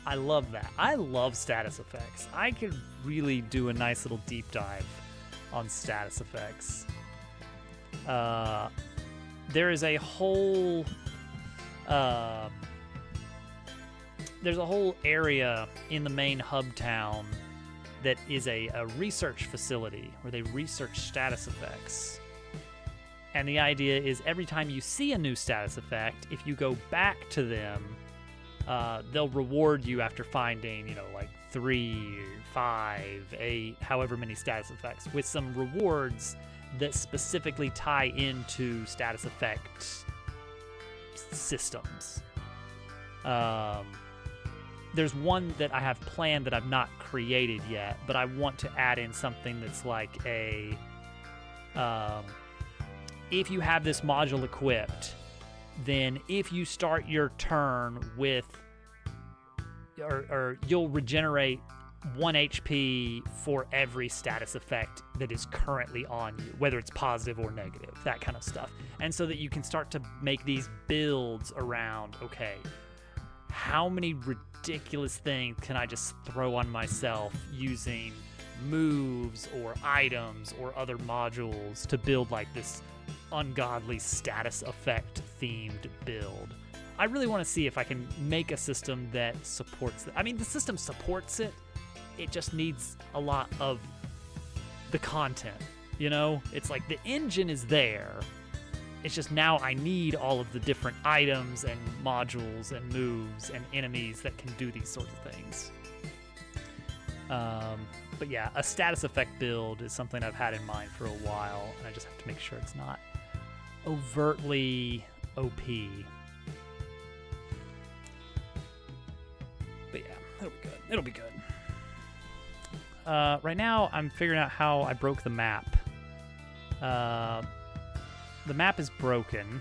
I love that. I love status effects. I could really do a nice little deep dive on status effects. There is a whole there's a whole area in the main hub town that is a research facility where they research status effects. And the idea is every time you see a new status effect, if you go back to them, they'll reward you after finding, like 3, 5, 8, however many status effects, with some rewards that specifically tie into status effect systems. There's one that I have planned that I've not created yet, but I want to add in something that's like if you have this module equipped, then if you start your turn with, or you'll regenerate 1 HP for every status effect that is currently on you, whether it's positive or negative, that kind of stuff. And so that you can start to make these builds around, okay, how many ridiculous things can I just throw on myself using moves or items or other modules to build like this ungodly status effect themed build. I really want to see if I can make a system that supports it. I mean, the system supports it. It just needs a lot of the content, It's like the engine is there. It's just now I need all of the different items and modules and moves and enemies that can do these sorts of things. But yeah, a status effect build is something I've had in mind for a while, and I just have to make sure it's not overtly OP. But yeah, it'll be good. It'll be good. Right now, I'm figuring out how I broke the map. The map is broken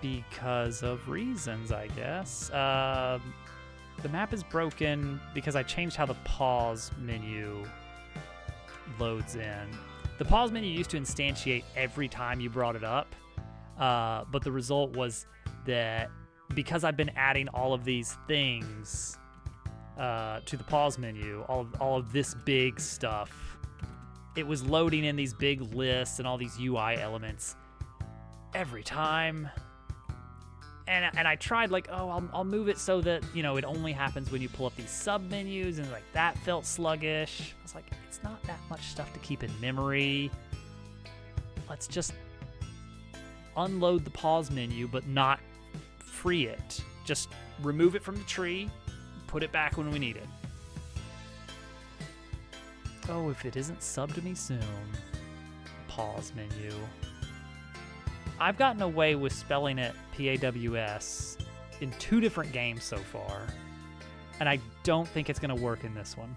because of reasons, I guess. The map is broken because I changed how the pause menu loads in. The pause menu used to instantiate every time you brought it up, but the result was that because I've been adding all of these things to the pause menu, all of this big stuff, it was loading in these big lists and all these UI elements every time. And I tried like, oh, I'll move it so that, you know, it only happens when you pull up these sub menus, and like that felt sluggish. I was like, it's not that much stuff to keep in memory. Let's just unload the pause menu, but not free it. Just remove it from the tree, put it back when we need it. Oh, if it isn't subbed to me soon. Pause menu. I've gotten away with spelling it P-A-W-S in 2 different games so far, and I don't think it's going to work in this one.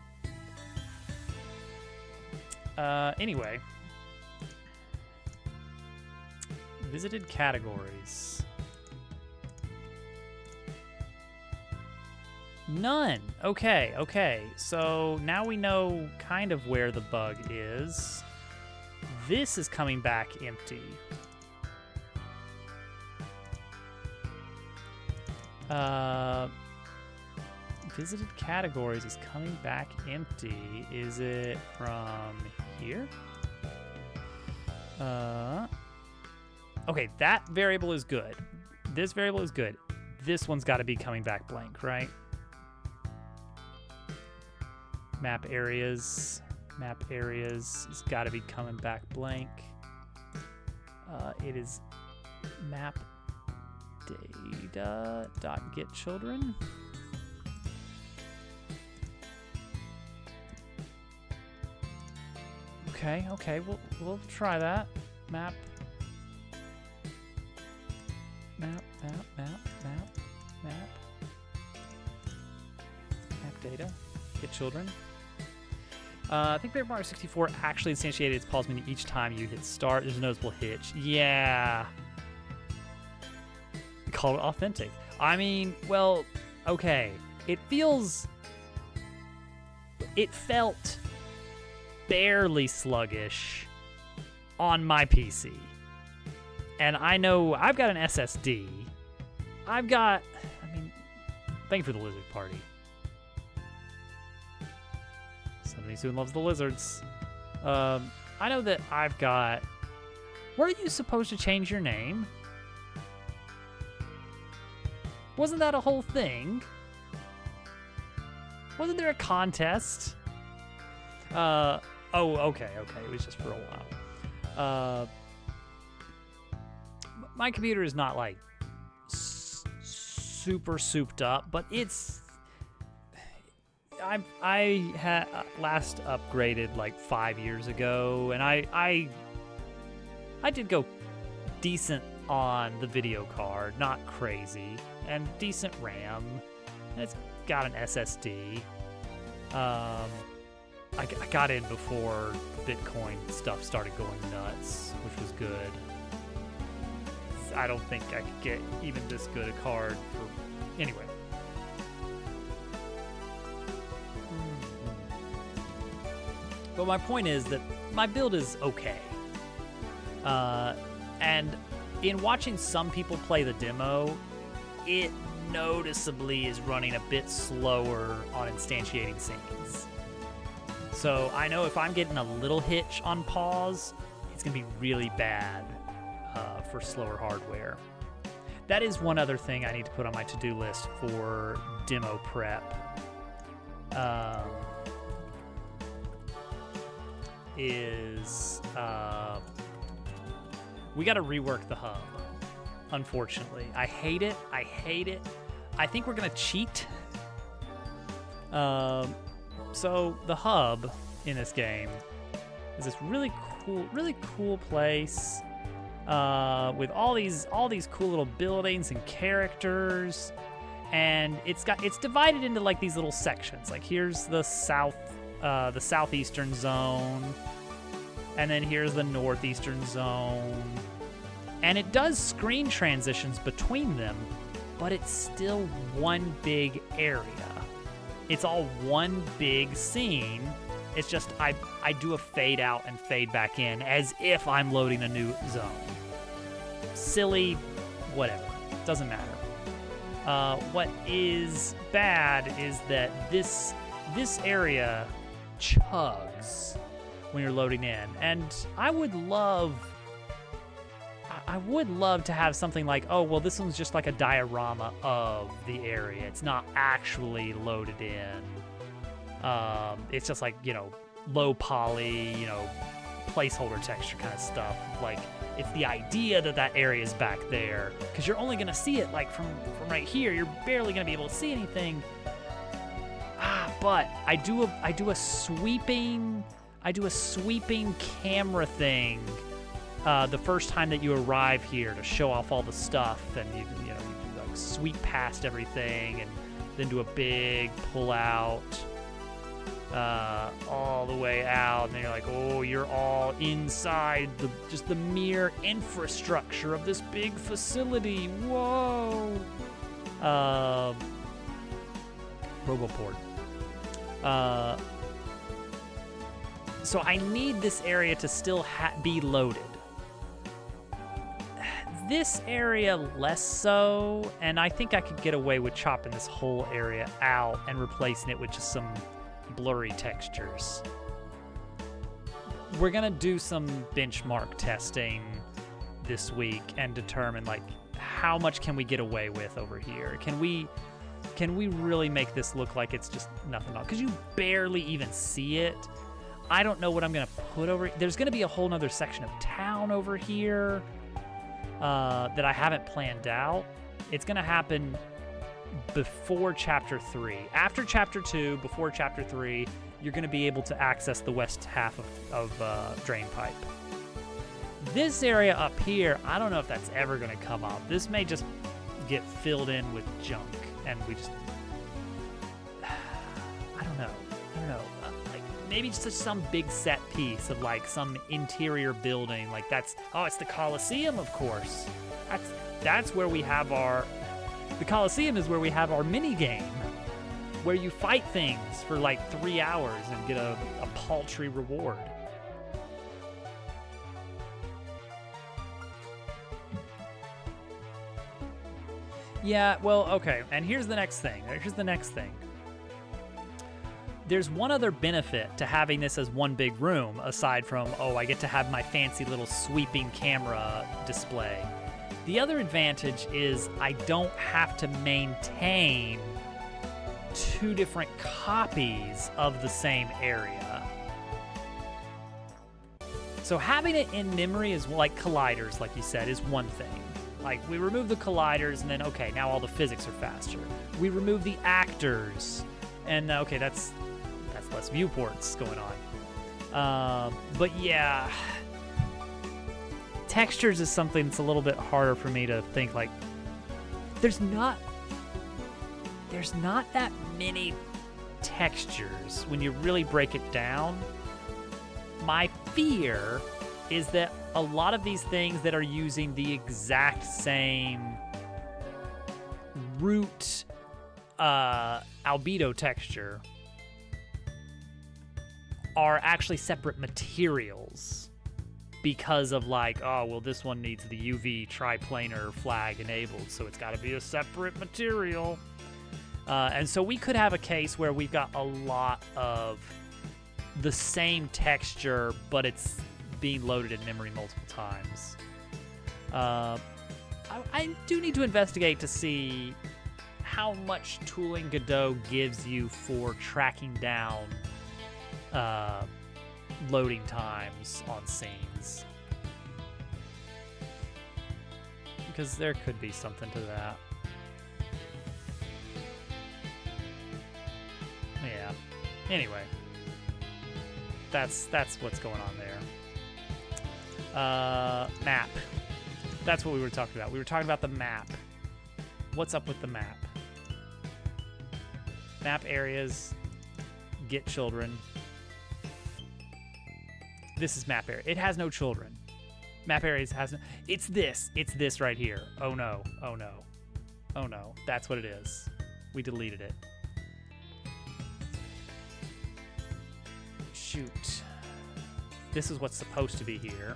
Anyway. Visited categories. None. Okay. So now we know kind of where the bug is. This is coming back empty. Visited categories is coming back empty. Is it from here? Okay, that variable is good. This variable is good. This one's got to be coming back blank, right? Map areas has got to be coming back blank. It is map data.getChildren. Okay, we'll try that. Map data, get children. I think Paper Mario 64 actually instantiated its pause menu each time you hit start. There's a noticeable hitch. Yeah. Call it authentic. I mean, well, okay. It felt barely sluggish on my PC. And I know I've got an SSD. Thank you for the lizard party. Somebody soon loves the lizards. I know that I've got... Weren't you supposed to change your name? Wasn't that a whole thing? Wasn't there a contest? Okay. It was just for a while. My computer is not like super souped up, but it's... I had last upgraded like 5 years ago, and I did go decent on the video card, not crazy, and decent RAM, and it's got an SSD. I got in before Bitcoin stuff started going nuts, which was good. I don't think I could get even this good a card for... Anyway. But my point is that my build is okay. And in watching some people play the demo, it noticeably is running a bit slower on instantiating scenes. So I know if I'm getting a little hitch on pause, it's going to be really bad for slower hardware. That is one other thing I need to put on my to-do list for demo prep. We got to rework the hub, unfortunately. I hate it. I think we're going to cheat So the hub in this game is this really cool place with all these cool little buildings and characters, and it's divided into like these little sections. Like here's the southeastern zone, and then here's the northeastern zone, and it does screen transitions between them, but it's still one big area. It's all one big scene. It's just I do a fade out and fade back in as if I'm loading a new zone. Silly, whatever, doesn't matter. What is bad is that this area chugs when you're loading in, and I would love to have something like, oh, well, this one's just like a diorama of the area. It's not actually loaded in. It's just like, low poly, placeholder texture kind of stuff. Like, it's the idea that area is back there, because you're only gonna see it like from right here. You're barely gonna be able to see anything. But I do a sweeping camera thing the first time that you arrive here to show off all the stuff, and you like sweep past everything and then do a big pull out all the way out, and then you're like, oh, you're all inside just the mere infrastructure of this big facility. Whoa. Roboport. So I need this area to still be loaded. This area less so, and I think I could get away with chopping this whole area out and replacing it with just some blurry textures. We're gonna do some benchmark testing this week and determine like how much can we get away with over here. Can we really make this look like it's just nothing else? Because you barely even see it. I don't know what I'm gonna put over. There's gonna be a whole nother section of town over here that I haven't planned out. It's gonna happen before Chapter 3. After Chapter 2, before Chapter 3, you're gonna be able to access the west half of Drainpipe. This area up here, I don't know if that's ever gonna come up. This may just get filled in with junk, and we just, I don't know. Like maybe just some big set piece of like some interior building. Like it's the Coliseum, of course. That's where we have the Coliseum is where we have our mini game, where you fight things for like 3 hours and get a paltry reward. Yeah, well, okay, and here's the next thing. There's one other benefit to having this as one big room, aside from, I get to have my fancy little sweeping camera display. The other advantage is I don't have to maintain 2 different copies of the same area. So having it in memory is like colliders, like you said, is one thing. Like, we remove the colliders, and then, okay, now all the physics are faster. We remove the actors, and, okay, that's less viewports going on. But, yeah, textures is something that's a little bit harder for me to think, like, there's not that many textures when you really break it down. My fear is that a lot of these things that are using the exact same root albedo texture are actually separate materials because of like, oh, well, this one needs the UV triplanar flag enabled, so it's got to be a separate material. And so we could have a case where we've got a lot of the same texture, but it's being loaded in memory multiple times. I do need to investigate to see how much tooling Godot gives you for tracking down loading times on scenes. Because there could be something to that. Let me Anyway, that's what's going on there. Map. That's what we were talking about. We were talking about the map. What's up with the map? Map areas. Get children. This is map area. It has no children. Map areas has no... It's this. It's this right here. Oh no. Oh no. Oh no. That's what it is. We deleted it. Shoot. This is what's supposed to be here.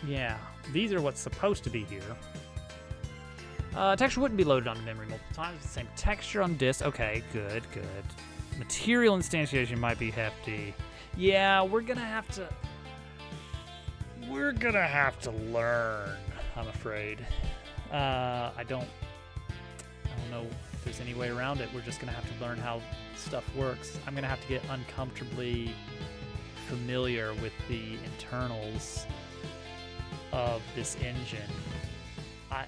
Yeah, these are what's supposed to be here. Texture wouldn't be loaded onto memory multiple times. The same texture on disk. Okay, good, good. Material instantiation might be hefty. Yeah, we're gonna have to learn, I'm afraid. I don't know if there's any way around it. We're just gonna have to learn how stuff works. I'm gonna have to get uncomfortably familiar with the internals of this engine. I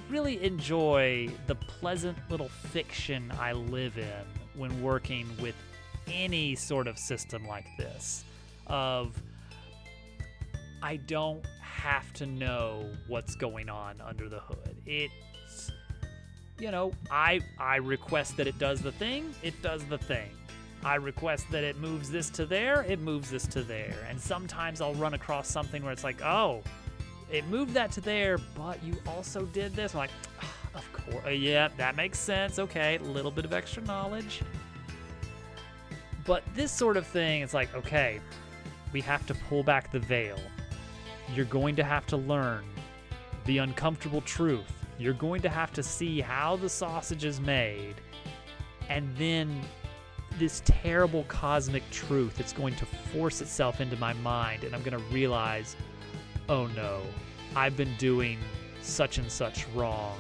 really enjoy the pleasant little fiction I live in when working with any sort of system like this. Of I don't have to know what's going on under the hood. It's, you know, I request that it does the thing, it does the thing. I request that it moves this to there, it moves this to there. And sometimes I'll run across something where it's like, oh, it moved that to there, but you also did this. I'm like, of course, yeah, that makes sense. Okay, a little bit of extra knowledge. But this sort of thing, it's like, okay, we have to pull back the veil. You're going to have to learn the uncomfortable truth. You're going to have to see how the sausage is made. And then this terrible cosmic truth, it's going to force itself into my mind, and I'm going to realize, oh no, I've been doing such and such wrong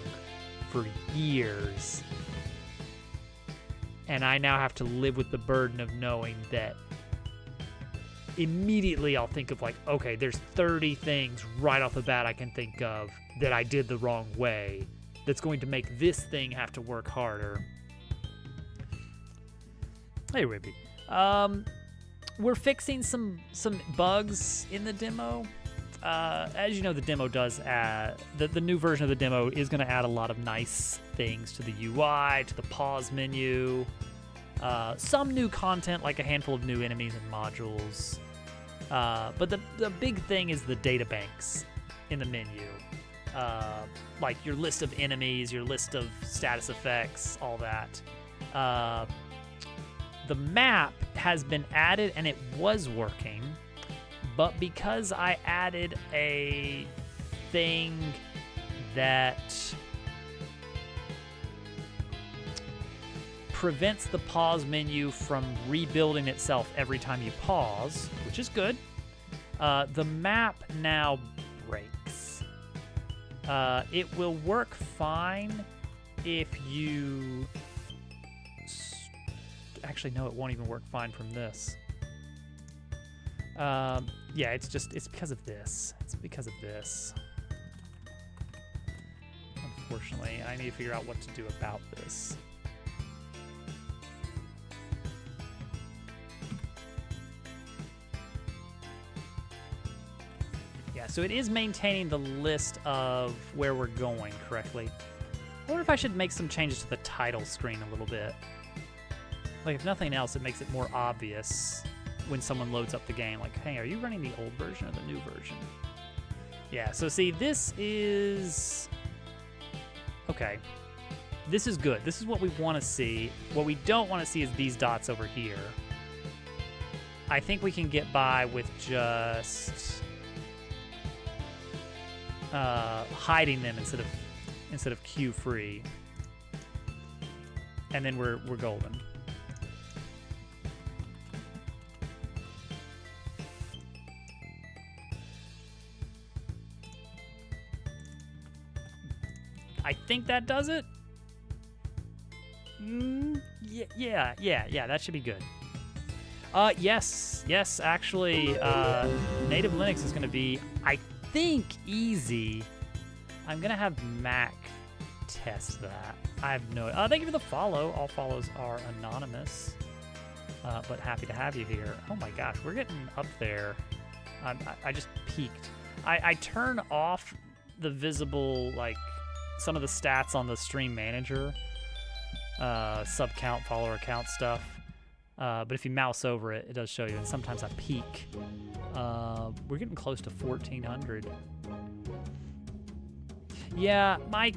for years. And I now have to live with the burden of knowing that immediately I'll think of like, okay, there's 30 things right off the bat I can think of that I did the wrong way that's going to make this thing have to work harder. Hey, Ribby. We're fixing some bugs in the demo. As you know, the demo does add... The new version of the demo is going to add a lot of nice things to the UI, to the pause menu. Some new content, like a handful of new enemies and modules. But the big thing is the data banks in the menu. Like your list of enemies, your list of status effects, all that. The map has been added and it was working, but because I added a thing that prevents the pause menu from rebuilding itself every time you pause, which is good, the map now breaks. It will work fine if you... Actually, no, it won't even work fine from this. Yeah, it's because of this. It's because of this. Unfortunately, I need to figure out what to do about this. Yeah, so it is maintaining the list of where we're going correctly. I wonder if I should make some changes to the title screen a little bit. Like, if nothing else, it makes it more obvious when someone loads up the game. Like, hey, are you running the old version or the new version? Yeah, so see, this is... Okay. This is good. This is what we want to see. What we don't want to see is these dots over here. I think we can get by with just... hiding them instead of queue free. And then we're golden. I think that does it. Yeah, that should be good. Yes, actually, native Linux is going to be, I think, easy. I'm gonna have Mac test that. I have no. Thank you for the follow. All follows are anonymous, but happy to have you here. Oh my gosh, we're getting up there. I just peaked. I turn off the visible, like, some of the stats on the stream manager, sub count, follower count stuff. But if you mouse over it, it does show you. And sometimes I peak. We're getting close to 1,400. Yeah, my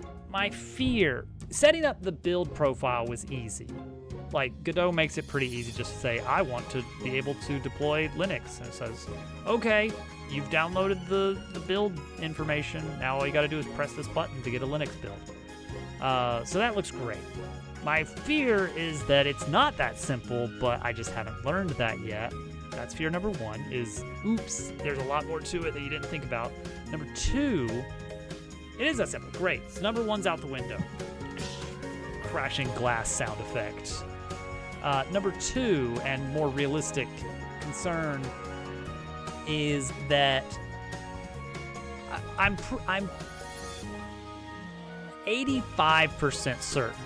fear, setting up the build profile was easy. Like, Godot makes it pretty easy just to say, I want to be able to deploy Linux. And it says, okay, you've downloaded the build information. Now all you gotta do is press this button to get a Linux build. So that looks great. My fear is that it's not that simple, but I just haven't learned that yet. That's fear number one, is, oops, there's a lot more to it that you didn't think about. Number two, it is that simple. Great. So number one's out the window. Crashing glass sound effect. Number two, and more realistic concern, is that I'm 85% certain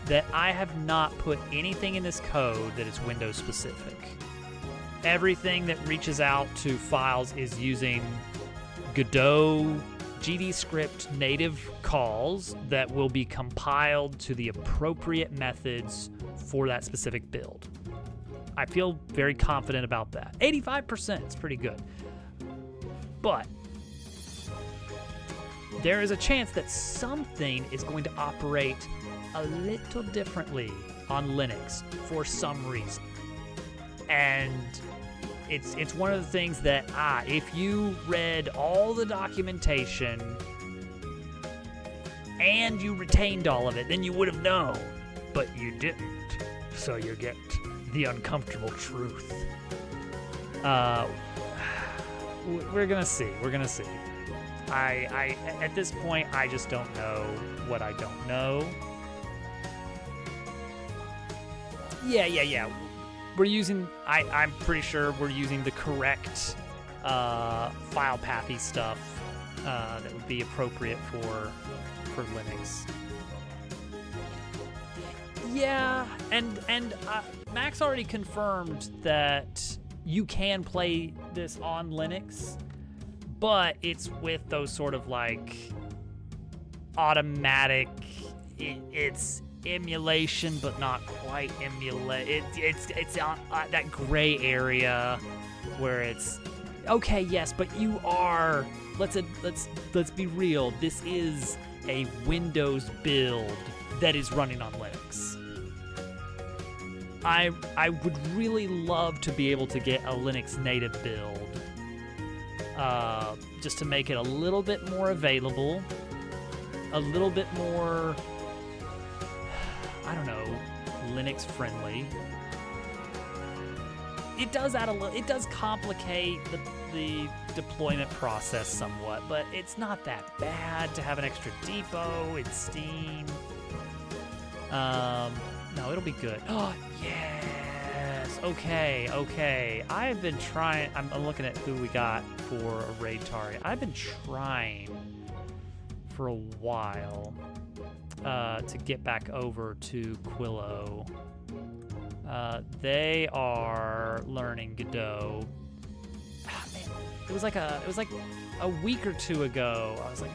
that I have not put anything in this code that is Windows specific. Everything that reaches out to files is using Godot GDScript native calls that will be compiled to the appropriate methods for that specific build. I feel very confident about that. 85% is pretty good. But there is a chance that something is going to operate a little differently on Linux for some reason. And it's one of the things that, if you read all the documentation and you retained all of it, then you would have known, but you didn't. So you get the uncomfortable truth. We're gonna see. We're gonna see. I at this point, I just don't know what I don't know. Yeah. We're using, I'm pretty sure we're using the correct file pathy stuff that would be appropriate for Linux. Yeah, and Max already confirmed that you can play this on Linux, but it's with those sort of like automatic, it's emulation, but not quite emulate. It's that gray area where it's okay, yes, but you are. Let's be real. This is a Windows build that is running on Linux. I would really love to be able to get a Linux native build, just to make it a little bit more available, a little bit more, I don't know, Linux friendly. It does add it does complicate the deployment process somewhat, but it's not that bad to have an extra depot in Steam. No, it'll be good. Oh, yes. Okay. I've been trying. I'm looking at who we got for a raid target. I've been trying for a while to get back over to Quillo. They are learning Godot. Man, it was like a week or two ago. I was like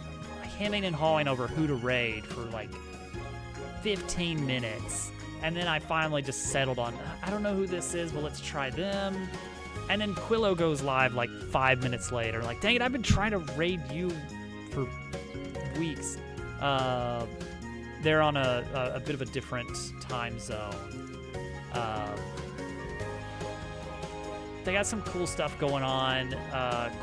hemming and hawing over who to raid for like 15 minutes. And then I finally just settled on, I don't know who this is, but let's try them. And then Quillo goes live like 5 minutes later. Like, dang it, I've been trying to raid you for weeks. They're on a bit of a different time zone. They got some cool stuff going on,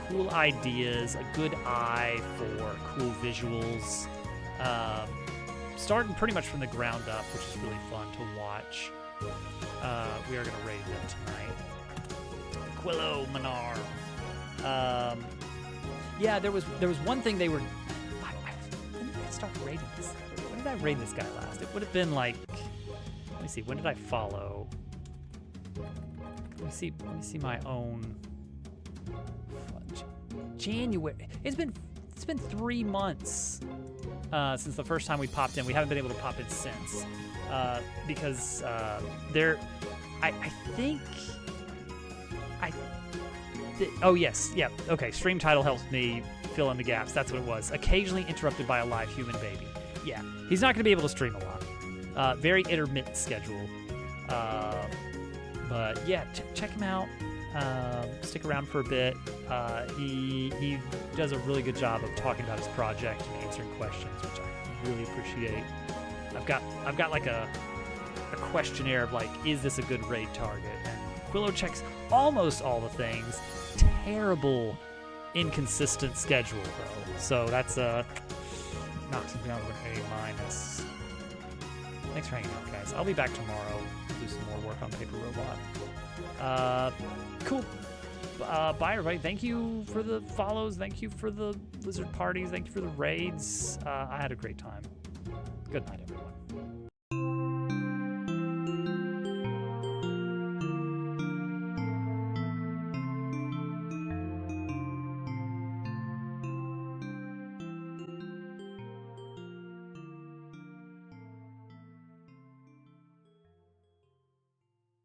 cool ideas, a good eye for cool visuals. Starting pretty much from the ground up, which is really fun to watch. We are going to raid them tonight. Quillo Manar. Yeah, there was one thing they were. When did I start raiding this? When did I raid this guy last? It would have been like. Let me see. When did I follow? Let me see my own. January. It's been It's been 3 months since the first time we popped in. We haven't been able to pop in since because oh yes, yeah, okay. Stream title helps me fill in the gaps. That's what it was. Occasionally interrupted by a live human baby. Yeah, he's not going to be able to stream a lot. Very intermittent schedule. But yeah, check him out. Stick around for a bit. He does a really good job of talking about his project and answering questions, which I really appreciate. I've got like a questionnaire of like, is this a good raid target? And Quillo checks almost all the things. Terrible, inconsistent schedule though. So that's knocks him down to an A-. Thanks for hanging out, guys. I'll be back tomorrow. Do some more work on Paper Robot. Cool. Bye, everybody. Thank you for the follows. Thank you for the Blizzard parties. Thank you for the raids. I had a great time. Good night, everyone.